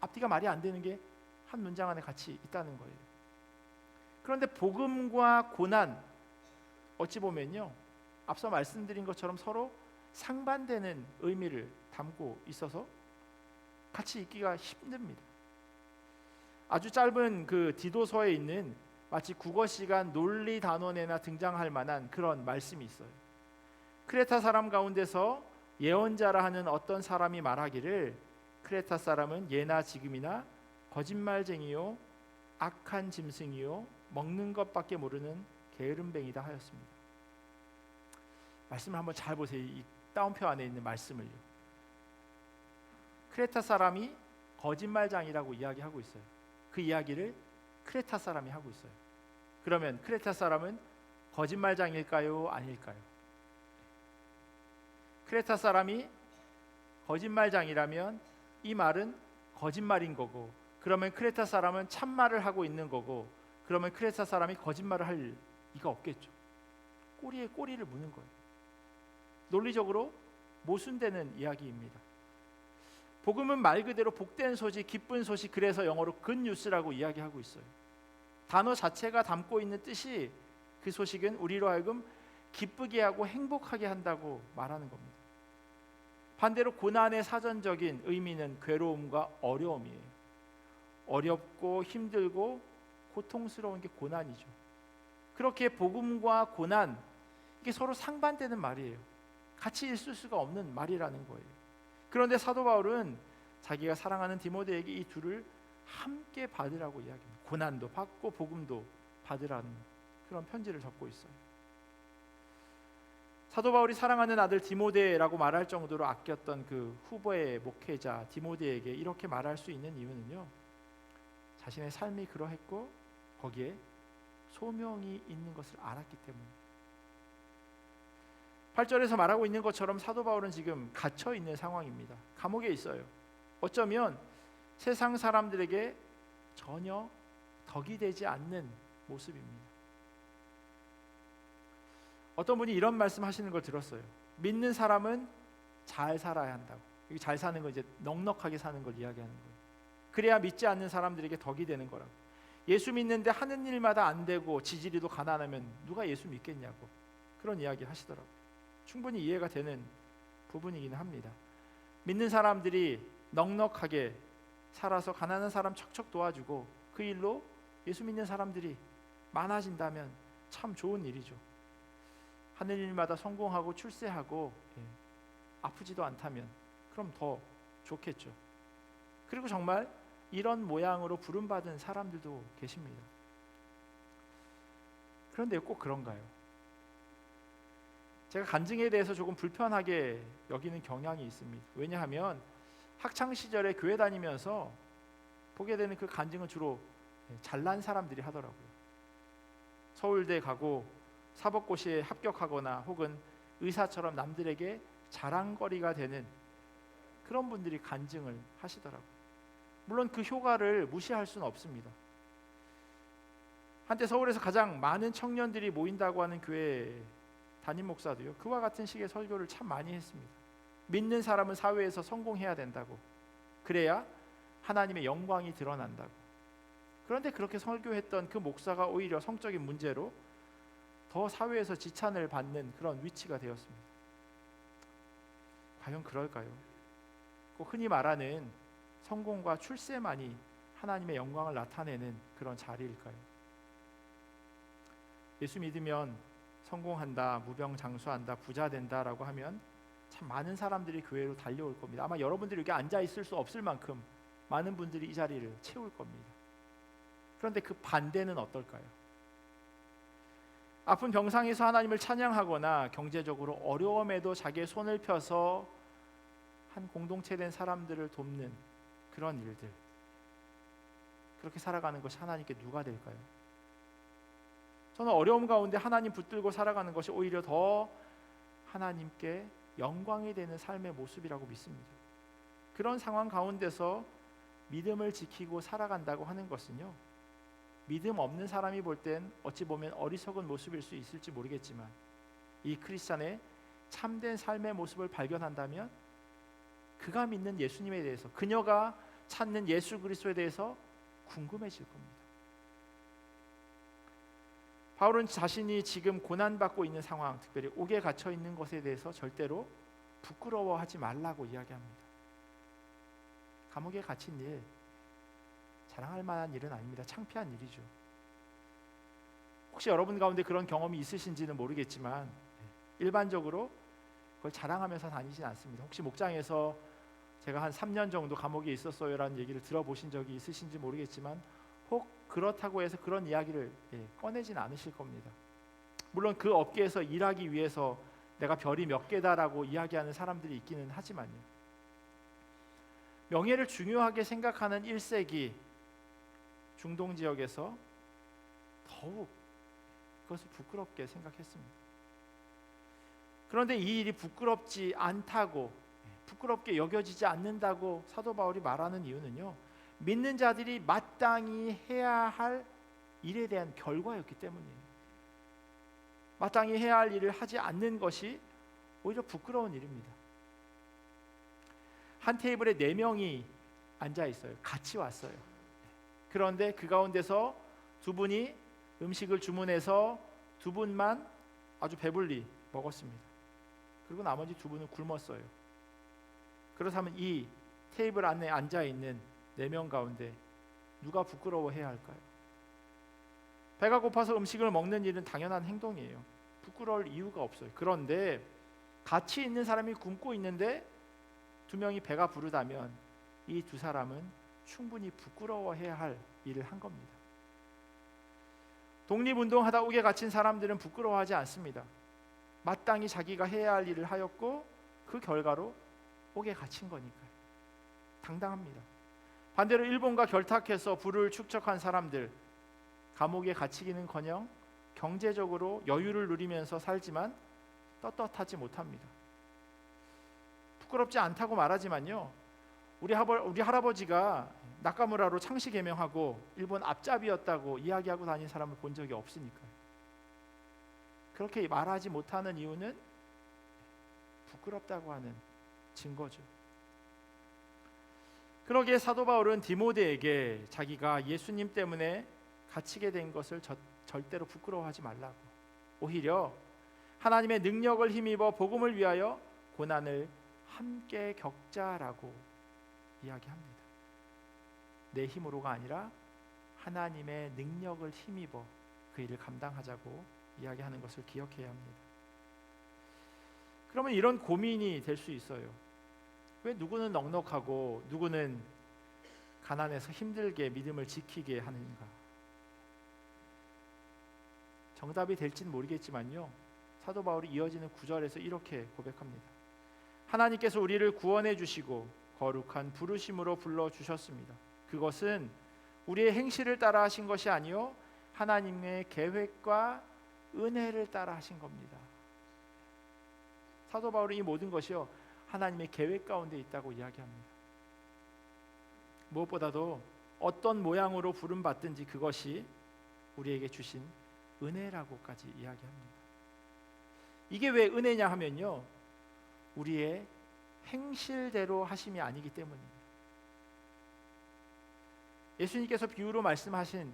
Speaker 1: 앞뒤가 말이 안 되는 게 한 문장 안에 같이 있다는 거예요. 그런데 복음과 고난, 어찌 보면요, 앞서 말씀드린 것처럼 서로 상반되는 의미를 담고 있어서 같이 읽기가 힘듭니다. 아주 짧은 그 디도서에 있는 마치 국어 시간 논리 단원에나 등장할 만한 그런 말씀이 있어요. 크레타 사람 가운데서 예언자라 하는 어떤 사람이 말하기를 크레타 사람은 예나 지금이나 거짓말쟁이요 악한 짐승이요 먹는 것밖에 모르는 게으름뱅이다 하였습니다. 말씀을 한번 잘 보세요. 이 따옴표 안에 있는 말씀을요. 크레타 사람이 거짓말장이라고 이야기하고 있어요. 그 이야기를 크레타 사람이 하고 있어요. 그러면 크레타 사람은 거짓말장일까요? 아닐까요? 크레타 사람이 거짓말장이라면 이 말은 거짓말인 거고, 그러면 크레타 사람은 참말을 하고 있는 거고, 그러면 크레타 사람이 거짓말을 할 리가 없겠죠. 꼬리에 꼬리를 무는 거예요. 논리적으로 모순되는 이야기입니다. 복음은 말 그대로 복된 소식, 기쁜 소식, 그래서 영어로 굿뉴스라고 이야기하고 있어요. 단어 자체가 담고 있는 뜻이 그 소식은 우리로 하여금 기쁘게 하고 행복하게 한다고 말하는 겁니다. 반대로 고난의 사전적인 의미는 괴로움과 어려움이에요. 어렵고 힘들고 고통스러운 게 고난이죠. 그렇게 복음과 고난, 이게 서로 상반되는 말이에요. 같이 있을 수가 없는 말이라는 거예요. 그런데 사도 바울은 자기가 사랑하는 디모데에게 이 둘을 함께 받으라고 이야기합니다. 고난도 받고 복음도 받으라는 그런 편지를 적고 있어요. 사도 바울이 사랑하는 아들 디모데라고 말할 정도로 아꼈던 그 후보의 목회자 디모데에게 이렇게 말할 수 있는 이유는요, 자신의 삶이 그러했고 거기에 소명이 있는 것을 알았기 때문에. 8절에서 말하고 있는 것처럼 사도 바울은 지금 갇혀 있는 상황입니다. 감옥에 있어요. 어쩌면 세상 사람들에게 전혀 덕이 되지 않는 모습입니다. 어떤 분이 이런 말씀하시는 걸 들었어요. 믿는 사람은 잘 살아야 한다고. 여기 잘 사는 거 이제 넉넉하게 사는 걸 이야기하는 거예요. 그래야 믿지 않는 사람들에게 덕이 되는 거라고. 예수 믿는데 하는 일마다 안 되고 지지리도 가난하면 누가 예수 믿겠냐고 그런 이야기 하시더라고요. 충분히 이해가 되는 부분이기는 합니다. 믿는 사람들이 넉넉하게 살아서 가난한 사람 척척 도와주고 그 일로 예수 믿는 사람들이 많아진다면 참 좋은 일이죠. 하는 일마다 성공하고 출세하고 아프지도 않다면 그럼 더 좋겠죠. 그리고 정말 이런 모양으로 부름받은 사람들도 계십니다. 그런데 꼭 그런가요? 제가 간증에 대해서 조금 불편하게 여기는 경향이 있습니다. 왜냐하면 학창 시절에 교회 다니면서 보게 되는 그 간증은 주로 잘난 사람들이 하더라고요. 서울대 가고 사법고시에 합격하거나 혹은 의사처럼 남들에게 자랑거리가 되는 그런 분들이 간증을 하시더라고요. 물론 그 효과를 무시할 수는 없습니다. 한때 서울에서 가장 많은 청년들이 모인다고 하는 교회 담임 목사도요, 그와 같은 식의 설교를 참 많이 했습니다. 믿는 사람은 사회에서 성공해야 된다고, 그래야 하나님의 영광이 드러난다고. 그런데 그렇게 설교했던 그 목사가 오히려 성적인 문제로 더 사회에서 지찬을 받는 그런 위치가 되었습니다. 과연 그럴까요? 꼭 흔히 말하는 성공과 출세만이 하나님의 영광을 나타내는 그런 자리일까요? 예수 믿으면 성공한다, 무병장수한다, 부자 된다라고 하면 참 많은 사람들이 교회로 달려올 겁니다. 아마 여러분들이 여기 앉아 있을 수 없을 만큼 많은 분들이 이 자리를 채울 겁니다. 그런데 그 반대는 어떨까요? 아픈 병상에서 하나님을 찬양하거나 경제적으로 어려움에도 자기의 손을 펴서 한 공동체 된 사람들을 돕는 그런 일들, 그렇게 살아가는 것이 하나님께 누가 될까요? 저는 어려움 가운데 하나님 붙들고 살아가는 것이 오히려 더 하나님께 영광이 되는 삶의 모습이라고 믿습니다. 그런 상황 가운데서 믿음을 지키고 살아간다고 하는 것은요, 믿음 없는 사람이 볼 땐 어찌 보면 어리석은 모습일 수 있을지 모르겠지만 이 크리스찬의 참된 삶의 모습을 발견한다면 그가 믿는 예수님에 대해서, 그녀가 찾는 예수 그리스도에 대해서 궁금해질 겁니다. 바울은 자신이 지금 고난받고 있는 상황, 특별히 옥에 갇혀 있는 것에 대해서 절대로 부끄러워하지 말라고 이야기합니다. 감옥에 갇힌 일, 자랑할 만한 일은 아닙니다. 창피한 일이죠. 혹시 여러분 가운데 그런 경험이 있으신지는 모르겠지만 일반적으로 그걸 자랑하면서 다니진 않습니다. 혹시 목장에서 제가 한 3년 정도 감옥에 있었어요라는 얘기를 들어보신 적이 있으신지 모르겠지만 혹 그렇다고 해서 그런 이야기를 꺼내진 않으실 겁니다. 물론 그 업계에서 일하기 위해서 내가 별이 몇 개다라고 이야기하는 사람들이 있기는 하지만요, 명예를 중요하게 생각하는 1세기 중동 지역에서 더욱 그것을 부끄럽게 생각했습니다. 그런데 이 일이 부끄럽지 않다고, 부끄럽게 여겨지지 않는다고 사도 바울이 말하는 이유는요, 믿는 자들이 마땅히 해야 할 일에 대한 결과였기 때문이에요. 마땅히 해야 할 일을 하지 않는 것이 오히려 부끄러운 일입니다. 한 테이블에 4명이 앉아 있어요. 같이 왔어요. 그런데 그 가운데서 2분이 음식을 주문해서 2분만 아주 배불리 먹었습니다. 그리고 나머지 2분은 굶었어요. 그렇다면 이 테이블 안에 앉아 있는 4명 가운데 누가 부끄러워해야 할까요? 배가 고파서 음식을 먹는 일은 당연한 행동이에요. 부끄러울 이유가 없어요. 그런데 같이 있는 사람이 굶고 있는데 두 명이 배가 부르다면 이 두 사람은 충분히 부끄러워해야 할 일을 한 겁니다. 독립운동하다 옥에 갇힌 사람들은 부끄러워하지 않습니다. 마땅히 자기가 해야 할 일을 하였고 그 결과로 옥에 갇힌 거니까요. 당당합니다. 반대로 일본과 결탁해서 부를 축적한 사람들, 감옥에 갇히기는커녕 경제적으로 여유를 누리면서 살지만 떳떳하지 못합니다. 부끄럽지 않다고 말하지만요, 우리 할아버지가 나카무라로 창씨 개명하고 일본 앞잡이였다고 이야기하고 다닌 사람을 본 적이 없으니까요. 그렇게 말하지 못하는 이유는 부끄럽다고 하는 증거죠. 그러기에 사도 바울은 디모데에게 자기가 예수님 때문에 갇히게 된 것을 절대로 부끄러워하지 말라고, 오히려 하나님의 능력을 힘입어 복음을 위하여 고난을 함께 겪자라고 이야기합니다. 내 힘으로가 아니라 하나님의 능력을 힘입어 그 일을 감당하자고 이야기하는 것을 기억해야 합니다. 그러면 이런 고민이 될 수 있어요. 왜 누구는 넉넉하고 누구는 가난해서 힘들게 믿음을 지키게 하는가? 정답이 될지는 모르겠지만요, 사도 바울이 이어지는 9절에서 이렇게 고백합니다. 하나님께서 우리를 구원해 주시고 거룩한 부르심으로 불러 주셨습니다. 그것은 우리의 행실을 따라 하신 것이 아니요 하나님의 계획과 은혜를 따라 하신 겁니다. 사도 바울은 이 모든 것이요 하나님의 계획 가운데 있다고 이야기합니다. 무엇보다도 어떤 모양으로 부름 받든지 그것이 우리에게 주신 은혜라고까지 이야기합니다. 이게 왜 은혜냐 하면요, 우리의 행실대로 하심이 아니기 때문입니다. 예수님께서 비유로 말씀하신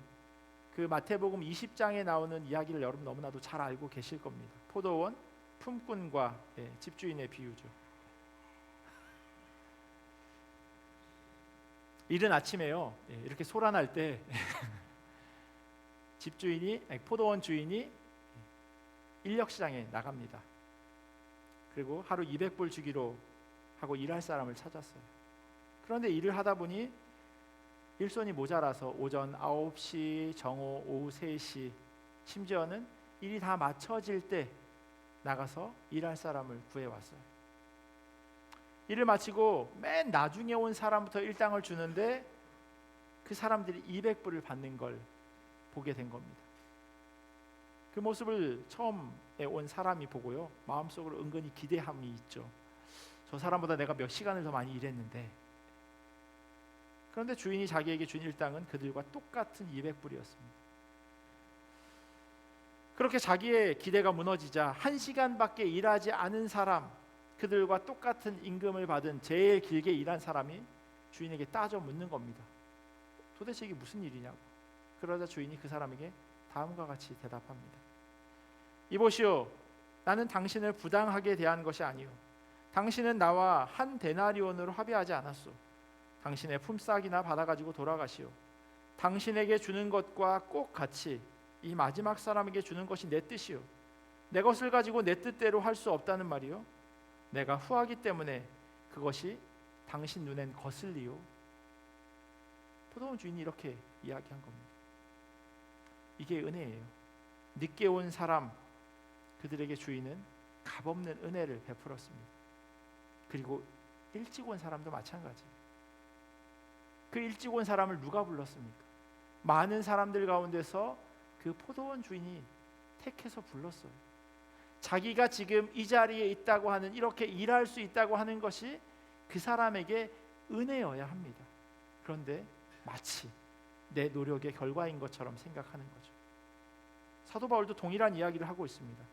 Speaker 1: 그 마태복음 20장에 나오는 이야기를 여러분 너무나도 잘 알고 계실 겁니다. 포도원 품꾼과 집주인의 비유죠. 이른 아침에요, 이렇게 소란할 때 포도원 주인이 인력시장에 나갑니다. 그리고 하루 200불 주기로 하고 일할 사람을 찾았어요. 그런데 일을 하다 보니 일손이 모자라서 오전 9시, 정오, 오후 3시, 심지어는 일이 다 맞춰질 때 나가서 일할 사람을 구해왔어요. 일을 마치고 맨 나중에 온 사람부터 일당을 주는데 그 사람들이 200불을 받는 걸 보게 된 겁니다. 그 모습을 처음에 온 사람이 보고요, 마음속으로 은근히 기대함이 있죠. 저 사람보다 내가 몇 시간을 더 많이 일했는데. 그런데 주인이 자기에게 준 일당은 그들과 똑같은 200불이었습니다. 그렇게 자기의 기대가 무너지자 1시간밖에 일하지 않은 사람, 그들과 똑같은 임금을 받은 제일 길게 일한 사람이 주인에게 따져 묻는 겁니다. 도대체 이게 무슨 일이냐고. 그러자 주인이 그 사람에게 다음과 같이 대답합니다. 이보시오, 나는 당신을 부당하게 대한 것이 아니오. 당신은 나와 한 데나리온으로 합의하지 않았소. 당신의 품삯이나 받아가지고 돌아가시오. 당신에게 주는 것과 꼭 같이 이 마지막 사람에게 주는 것이 내 뜻이오. 내 것을 가지고 내 뜻대로 할 수 없다는 말이오. 내가 후하기 때문에 그것이 당신 눈엔 거슬리오. 포도원 주인이 이렇게 이야기한 겁니다. 이게 은혜예요. 늦게 온 사람, 그들에게 주인은 값없는 은혜를 베풀었습니다. 그리고 일찍 온 사람도 마찬가지예요. 그 일찍 온 사람을 누가 불렀습니까? 많은 사람들 가운데서 그 포도원 주인이 택해서 불렀어요. 자기가 지금 이 자리에 있다고 하는, 이렇게 일할 수 있다고 하는 것이 그 사람에게 은혜여야 합니다. 그런데 마치 내 노력의 결과인 것처럼 생각하는 거죠. 사도 바울도 동일한 이야기를 하고 있습니다.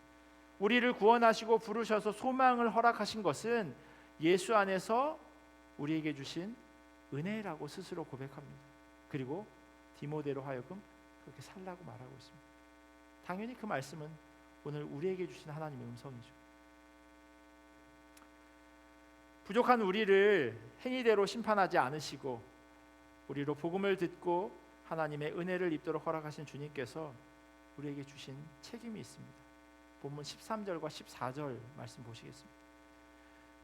Speaker 1: 우리를 구원하시고 부르셔서 소망을 허락하신 것은 예수 안에서 우리에게 주신 은혜라고 스스로 고백합니다. 그리고 디모데로 하여금 그렇게 살라고 말하고 있습니다. 당연히 그 말씀은 오늘 우리에게 주신 하나님의 음성이죠. 부족한 우리를 행위대로 심판하지 않으시고 우리로 복음을 듣고 하나님의 은혜를 입도록 허락하신 주님께서 우리에게 주신 책임이 있습니다. 본문 13절과 14절 말씀 보시겠습니다.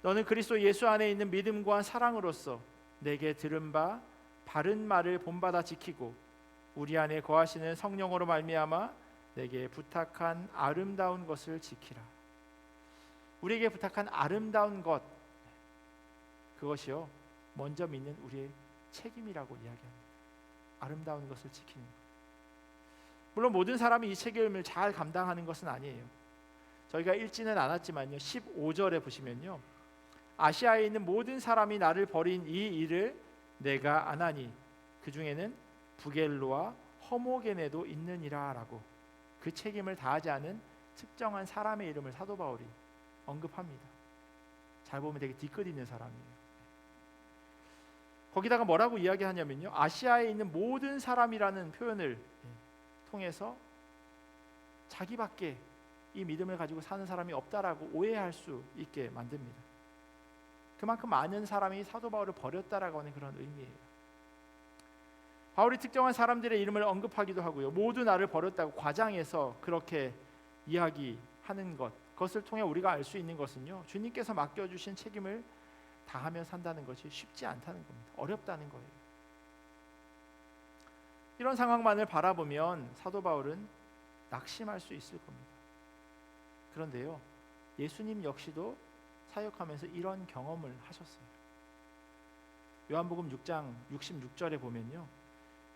Speaker 1: 너는 그리스도 예수 안에 있는 믿음과 사랑으로서 내게 들은 바 바른 말을 본받아 지키고 우리 안에 거하시는 성령으로 말미암아 내게 부탁한 아름다운 것을 지키라. 우리에게 부탁한 아름다운 것, 그것이요 먼저 믿는 우리의 책임이라고 이야기합니다. 아름다운 것을 지키는 것. 물론 모든 사람이 이 책임을 잘 감당하는 것은 아니에요. 저희가 읽지는 않았지만요, 15절에 보시면요, 아시아에 있는 모든 사람이 나를 버린 이 일을 내가 안하니 그 중에는 부겔로와 허모게네도 있느니라 라고 그 책임을 다하지 않은 특정한 사람의 이름을 사도 바울이 언급합니다. 잘 보면 되게 뒤끝 있는 사람이에요. 거기다가 뭐라고 이야기하냐면요, 아시아에 있는 모든 사람이라는 표현을 통해서 자기밖에 이 믿음을 가지고 사는 사람이 없다라고 오해할 수 있게 만듭니다. 그만큼 많은 사람이 사도 바울을 버렸다라고 하는 그런 의미예요. 바울이 특정한 사람들의 이름을 언급하기도 하고요, 모두 나를 버렸다고 과장해서 그렇게 이야기하는 그것을 통해 우리가 알 수 있는 것은요, 주님께서 맡겨주신 책임을 다하며 산다는 것이 쉽지 않다는 겁니다. 어렵다는 거예요. 이런 상황만을 바라보면 사도 바울은 낙심할 수 있을 겁니다. 그런데요, 예수님 역시도 사역하면서 이런 경험을 하셨어요. 요한복음 6장 66절에 보면요,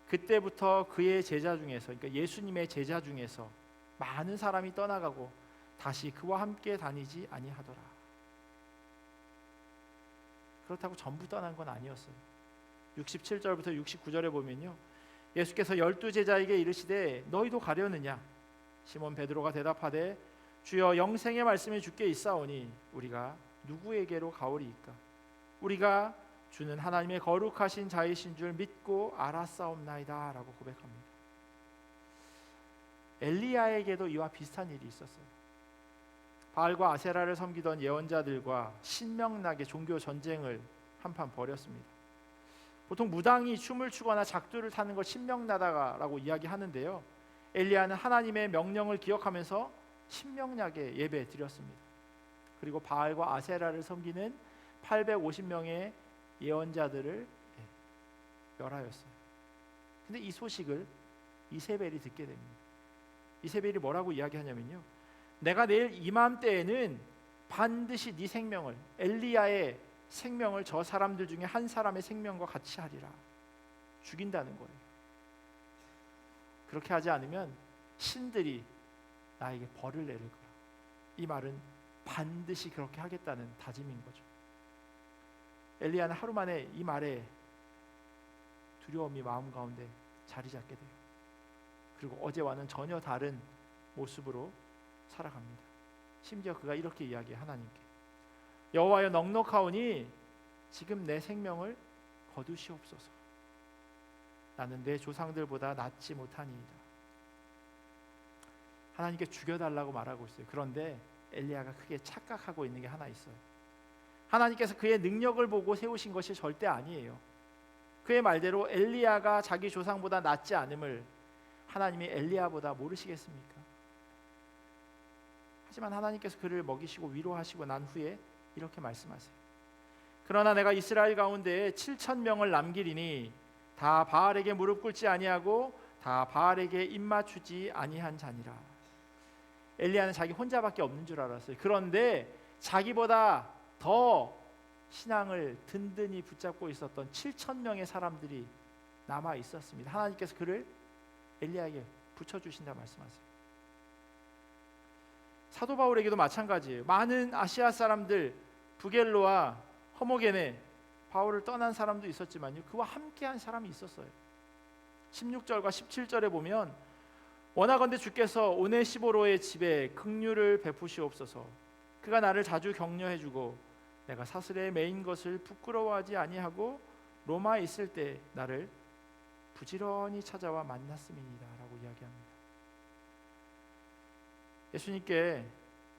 Speaker 1: 그때부터 그의 제자 중에서, 그러니까 예수님의 제자 중에서 많은 사람이 떠나가고 다시 그와 함께 다니지 아니하더라. 그렇다고 전부 떠난 건 아니었어요. 67절부터 69절에 보면요, 예수께서 12제자에게 이르시되 너희도 가려느냐? 시몬 베드로가 대답하되 주여 영생의 말씀이 주께 있사오니 우리가 누구에게로 가오리이까? 우리가 주는 하나님의 거룩하신 자이신 줄 믿고 알았사옵나이다 라고 고백합니다. 엘리야에게도 이와 비슷한 일이 있었어요. 바알과 아세라를 섬기던 예언자들과 신명나게 종교 전쟁을 한판 벌였습니다. 보통 무당이 춤을 추거나 작두를 타는 걸 신명나다라고 이야기하는데요, 엘리야는 하나님의 명령을 기억하면서 신명나게 예배 드렸습니다. 그리고 바알과 아세라를 섬기는 850명의 예언자들을 멸하였어요. 근데 이 소식을 이세벨이 듣게 됩니다. 이세벨이 뭐라고 이야기하냐면요, 내가 내일 이맘때에는 반드시 네 생명을, 엘리야의 생명을 저 사람들 중에 한 사람의 생명과 같이 하리라. 죽인다는 거예요. 그렇게 하지 않으면 신들이 나에게 벌을 내릴 거라. 이 말은 반드시 그렇게 하겠다는 다짐인 거죠. 엘리야는 하루 만에 이 말에 두려움이 마음 가운데 자리 잡게 돼요. 그리고 어제와는 전혀 다른 모습으로 살아갑니다. 심지어 그가 이렇게 이야기해요, 하나님께. 여호와여 넉넉하오니 지금 내 생명을 거두시옵소서. 나는 내 조상들보다 낫지 못하니이다. 하나님께 죽여달라고 말하고 있어요. 그런데 엘리야가 크게 착각하고 있는 게 하나 있어요. 하나님께서 그의 능력을 보고 세우신 것이 절대 아니에요. 그의 말대로 엘리야가 자기 조상보다 낫지 않음을 하나님이 엘리야보다 모르시겠습니까? 하지만 하나님께서 그를 먹이시고 위로하시고 난 후에 이렇게 말씀하세요. 그러나 내가 이스라엘 가운데 7,000명을 남기리니 다 바알에게 무릎 꿇지 아니하고 다 바알에게 입맞추지 아니한 자니라. 엘리야는 자기 혼자밖에 없는 줄 알았어요. 그런데 자기보다 더 신앙을 든든히 붙잡고 있었던 7,000명의 사람들이 남아 있었습니다. 하나님께서 그를 엘리야에게 붙여주신다 말씀하세요. 사도 바울에게도 마찬가지예요. 많은 아시아 사람들, 부겔로와 허모게네, 바울을 떠난 사람도 있었지만요, 그와 함께한 사람이 있었어요. 16절과 17절에 보면 원하건대 주께서 오네시보로의 집에 긍휼을 베푸시옵소서. 그가 나를 자주 격려해주고 내가 사슬에 매인 것을 부끄러워하지 아니하고 로마에 있을 때 나를 부지런히 찾아와 만났음이니라 라고 이야기합니다. 예수님께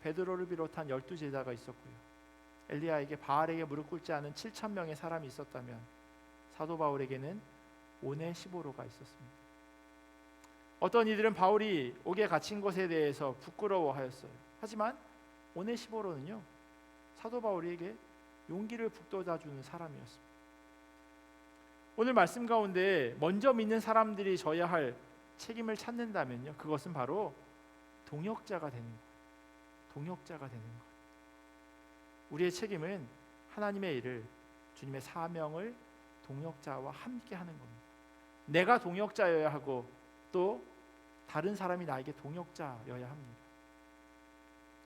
Speaker 1: 베드로를 비롯한 12제자가 있었고요, 엘리야에게 바알에게 무릎 꿇지 않은 7,000명의 사람이 있었다면 사도 바울에게는 오네시보로가 있었습니다. 어떤 이들은 바울이 옥에 갇힌 것에 대해서 부끄러워하였어요. 하지만 오네시모로는요, 사도 바울에게 용기를 북돋아주는 사람이었습니다. 오늘 말씀 가운데 먼저 믿는 사람들이 져야 할 책임을 찾는다면요, 그것은 바로 동역자가 되는 거예요. 동역자가 되는 거예요. 우리의 책임은 하나님의 일을, 주님의 사명을 동역자와 함께 하는 겁니다. 내가 동역자여야 하고 또 다른 사람이 나에게 동역자여야 합니다.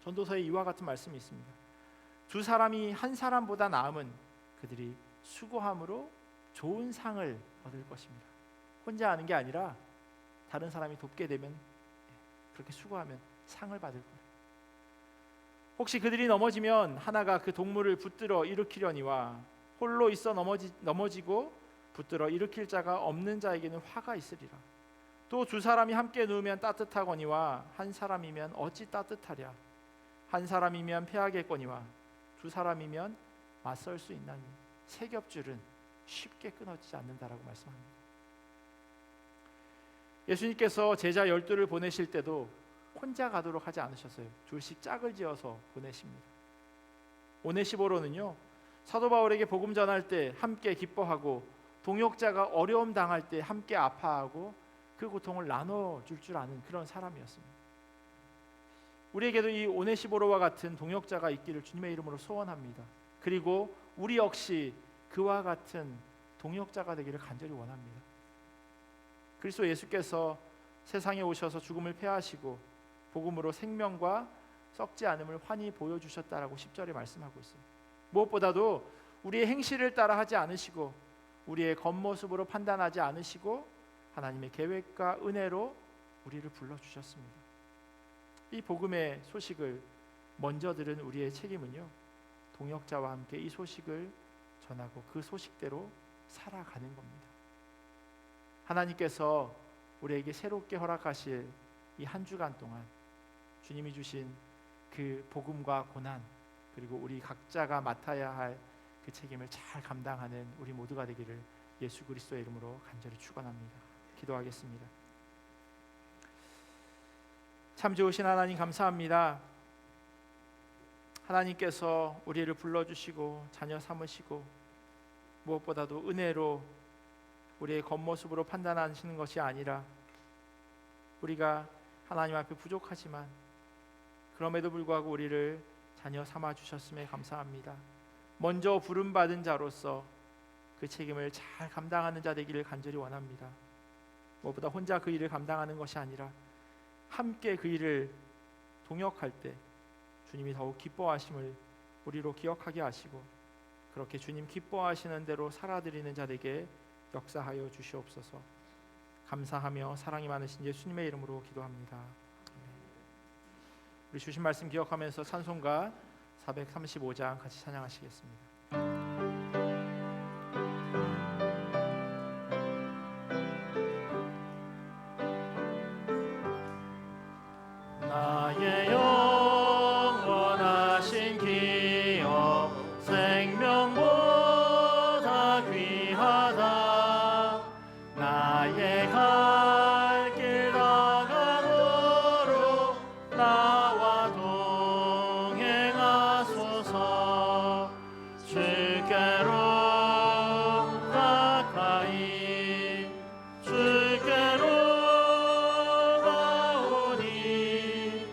Speaker 1: 전도서에 이와 같은 말씀이 있습니다. 두 사람이 한 사람보다 나음은 그들이 수고함으로 좋은 상을 얻을 것입니다. 혼자 하는 게 아니라 다른 사람이 돕게 되면, 그렇게 수고하면 상을 받을 거예요. 혹시 그들이 넘어지면 하나가 그 동물을 붙들어 일으키려니와 홀로 있어 넘어지고 붙들어 일으킬 자가 없는 자에게는 화가 있으리라. 또 두 사람이 함께 누우면 따뜻하거니와 한 사람이면 어찌 따뜻하랴. 한 사람이면 패하겠거니와 두 사람이면 맞설 수 있나니 세 겹줄은 쉽게 끊어지지 않는다라고 말씀합니다. 예수님께서 제자 12를 보내실 때도 혼자 가도록 하지 않으셨어요. 둘씩 짝을 지어서 보내십니다. 오네시모로는요, 사도 바울에게 복음 전할 때 함께 기뻐하고 동역자가 어려움 당할 때 함께 아파하고 그 고통을 나눠줄 줄 아는 그런 사람이었습니다. 우리에게도 이 오네시모로와 같은 동역자가 있기를 주님의 이름으로 소원합니다. 그리고 우리 역시 그와 같은 동역자가 되기를 간절히 원합니다. 그리스도 예수께서 세상에 오셔서 죽음을 패하시고 복음으로 생명과 썩지 않음을 환히 보여주셨다라고 10절에 말씀하고 있어요. 무엇보다도 우리의 행실을 따라 하지 않으시고 우리의 겉모습으로 판단하지 않으시고 하나님의 계획과 은혜로 우리를 불러주셨습니다. 이 복음의 소식을 먼저 들은 우리의 책임은요, 동역자와 함께 이 소식을 전하고 그 소식대로 살아가는 겁니다. 하나님께서 우리에게 새롭게 허락하실 이 한 주간 동안 주님이 주신 그 복음과 고난, 그리고 우리 각자가 맡아야 할 그 책임을 잘 감당하는 우리 모두가 되기를 예수 그리스도의 이름으로 간절히 축원합니다. 기도하겠습니다. 참 좋으신 하나님 감사합니다. 하나님께서 우리를 불러주시고 자녀 삼으시고 무엇보다도 은혜로 우리의 겉모습으로 판단하시는 것이 아니라 우리가 하나님 앞에 부족하지만 그럼에도 불구하고 우리를 자녀 삼아 주셨음에 감사합니다. 먼저 부름받은 자로서 그 책임을 잘 감당하는 자 되기를 간절히 원합니다. 무엇보다 혼자 그 일을 감당하는 것이 아니라 함께 그 일을 동역할 때 주님이 더욱 기뻐하심을 우리로 기억하게 하시고 그렇게 주님 기뻐하시는 대로 살아드리는 자 되게 역사하여 주시옵소서. 감사하며 사랑이 많으신 예수님의 이름으로 기도합니다. 우리 주신 말씀 기억하면서 찬송가 435장 같이 찬양하시겠습니다. 나의 영원하신 기업 생명보다 귀하다. 나의 갈 길 다가도록 나와 동행하소서. 주께로 가까이 주께로 가오니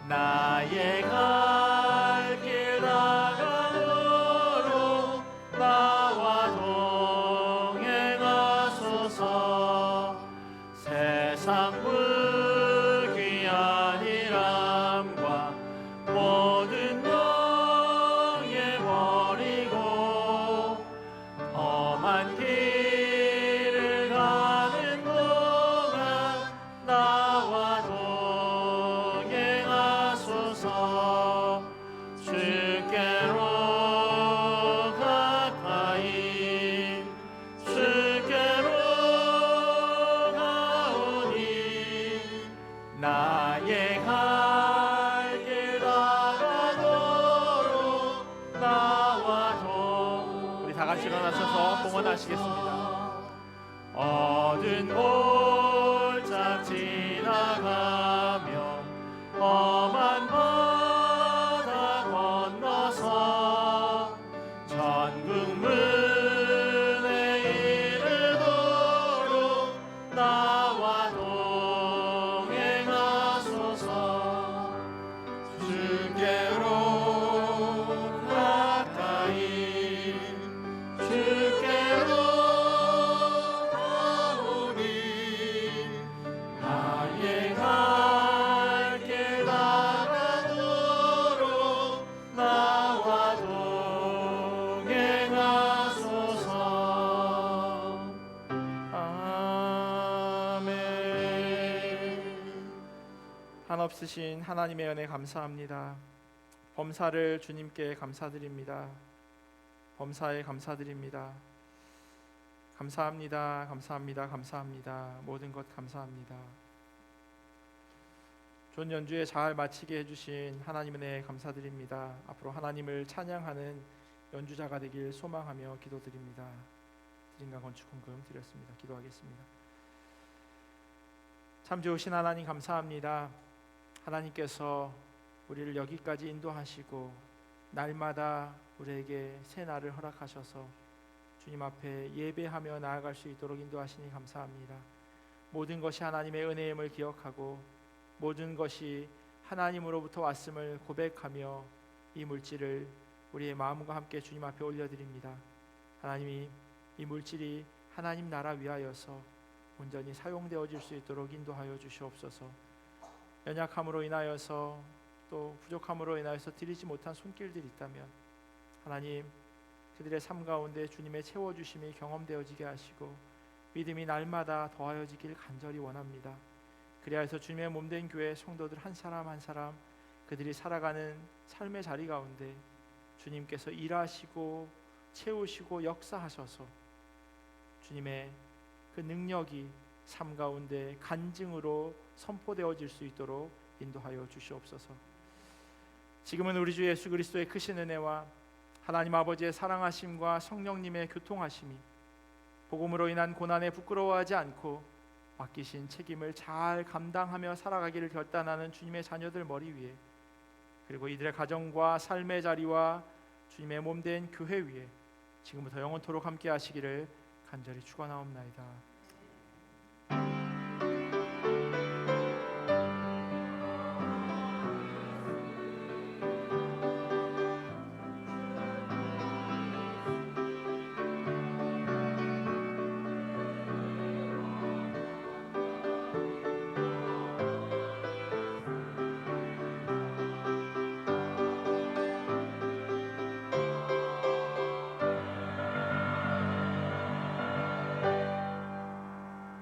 Speaker 1: 나의 갈 길 다가도록 나와 동행하소서. 세상 불귀한 일함과 모든 명예 버리고 험한 길을 가는 동안 나와 동행하소서. 주께로 가까이 주께로 가오니 나의 갈 길 다가도록 나와 우리 다 같이 일어나셔서 봉헌하시겠습니다. 얻은 골짜기 한없으신 하나님의 은혜 감사합니다. 범사를 주님께 감사드립니다. 범사에 감사드립니다. 감사합니다. 감사합니다. 감사합니다. 모든 것 감사합니다. 좋은 연주에 잘 마치게 해주신 하나님의 은혜 감사드립니다. 앞으로 하나님을 찬양하는 연주자가 되길 소망하며 기도드립니다. 드림과 건축 헌금 드렸습니다. 기도하겠습니다. 참 좋으신 하나님 감사합니다. 하나님께서 우리를 여기까지 인도하시고 날마다 우리에게 새 날을 허락하셔서 주님 앞에 예배하며 나아갈 수 있도록 인도하시니 감사합니다. 모든 것이 하나님의 은혜임을 기억하고 모든 것이 하나님으로부터 왔음을 고백하며 이 물질을 우리의 마음과 함께 주님 앞에 올려드립니다. 하나님이 이 물질이 하나님 나라 위하여서 온전히 사용되어질 수 있도록 인도하여 주시옵소서. 연약함으로 인하여서 또 부족함으로 인하여서 드리지 못한 손길들이 있다면 하나님 그들의 삶 가운데 주님의 채워주심이 경험되어지게 하시고 믿음이 날마다 더하여지길 간절히 원합니다. 그리하여서 주님의 몸된 교회 성도들 한 사람 한 사람 그들이 살아가는 삶의 자리 가운데 주님께서 일하시고 채우시고 역사하셔서 주님의 그 능력이 삶 가운데 간증으로 선포되어질 수 있도록 인도하여 주시옵소서. 지금은 우리 주 예수 그리스도의 크신 은혜와 하나님 아버지의 사랑하심과 성령님의 교통하심이 복음으로 인한 고난에 부끄러워하지 않고 맡기신 책임을 잘 감당하며 살아가기를 결단하는 주님의 자녀들 머리 위에 그리고 이들의 가정과 삶의 자리와 주님의 몸된 교회 위에 지금부터 영원토록 함께 하시기를 간절히 축원하옵나이다.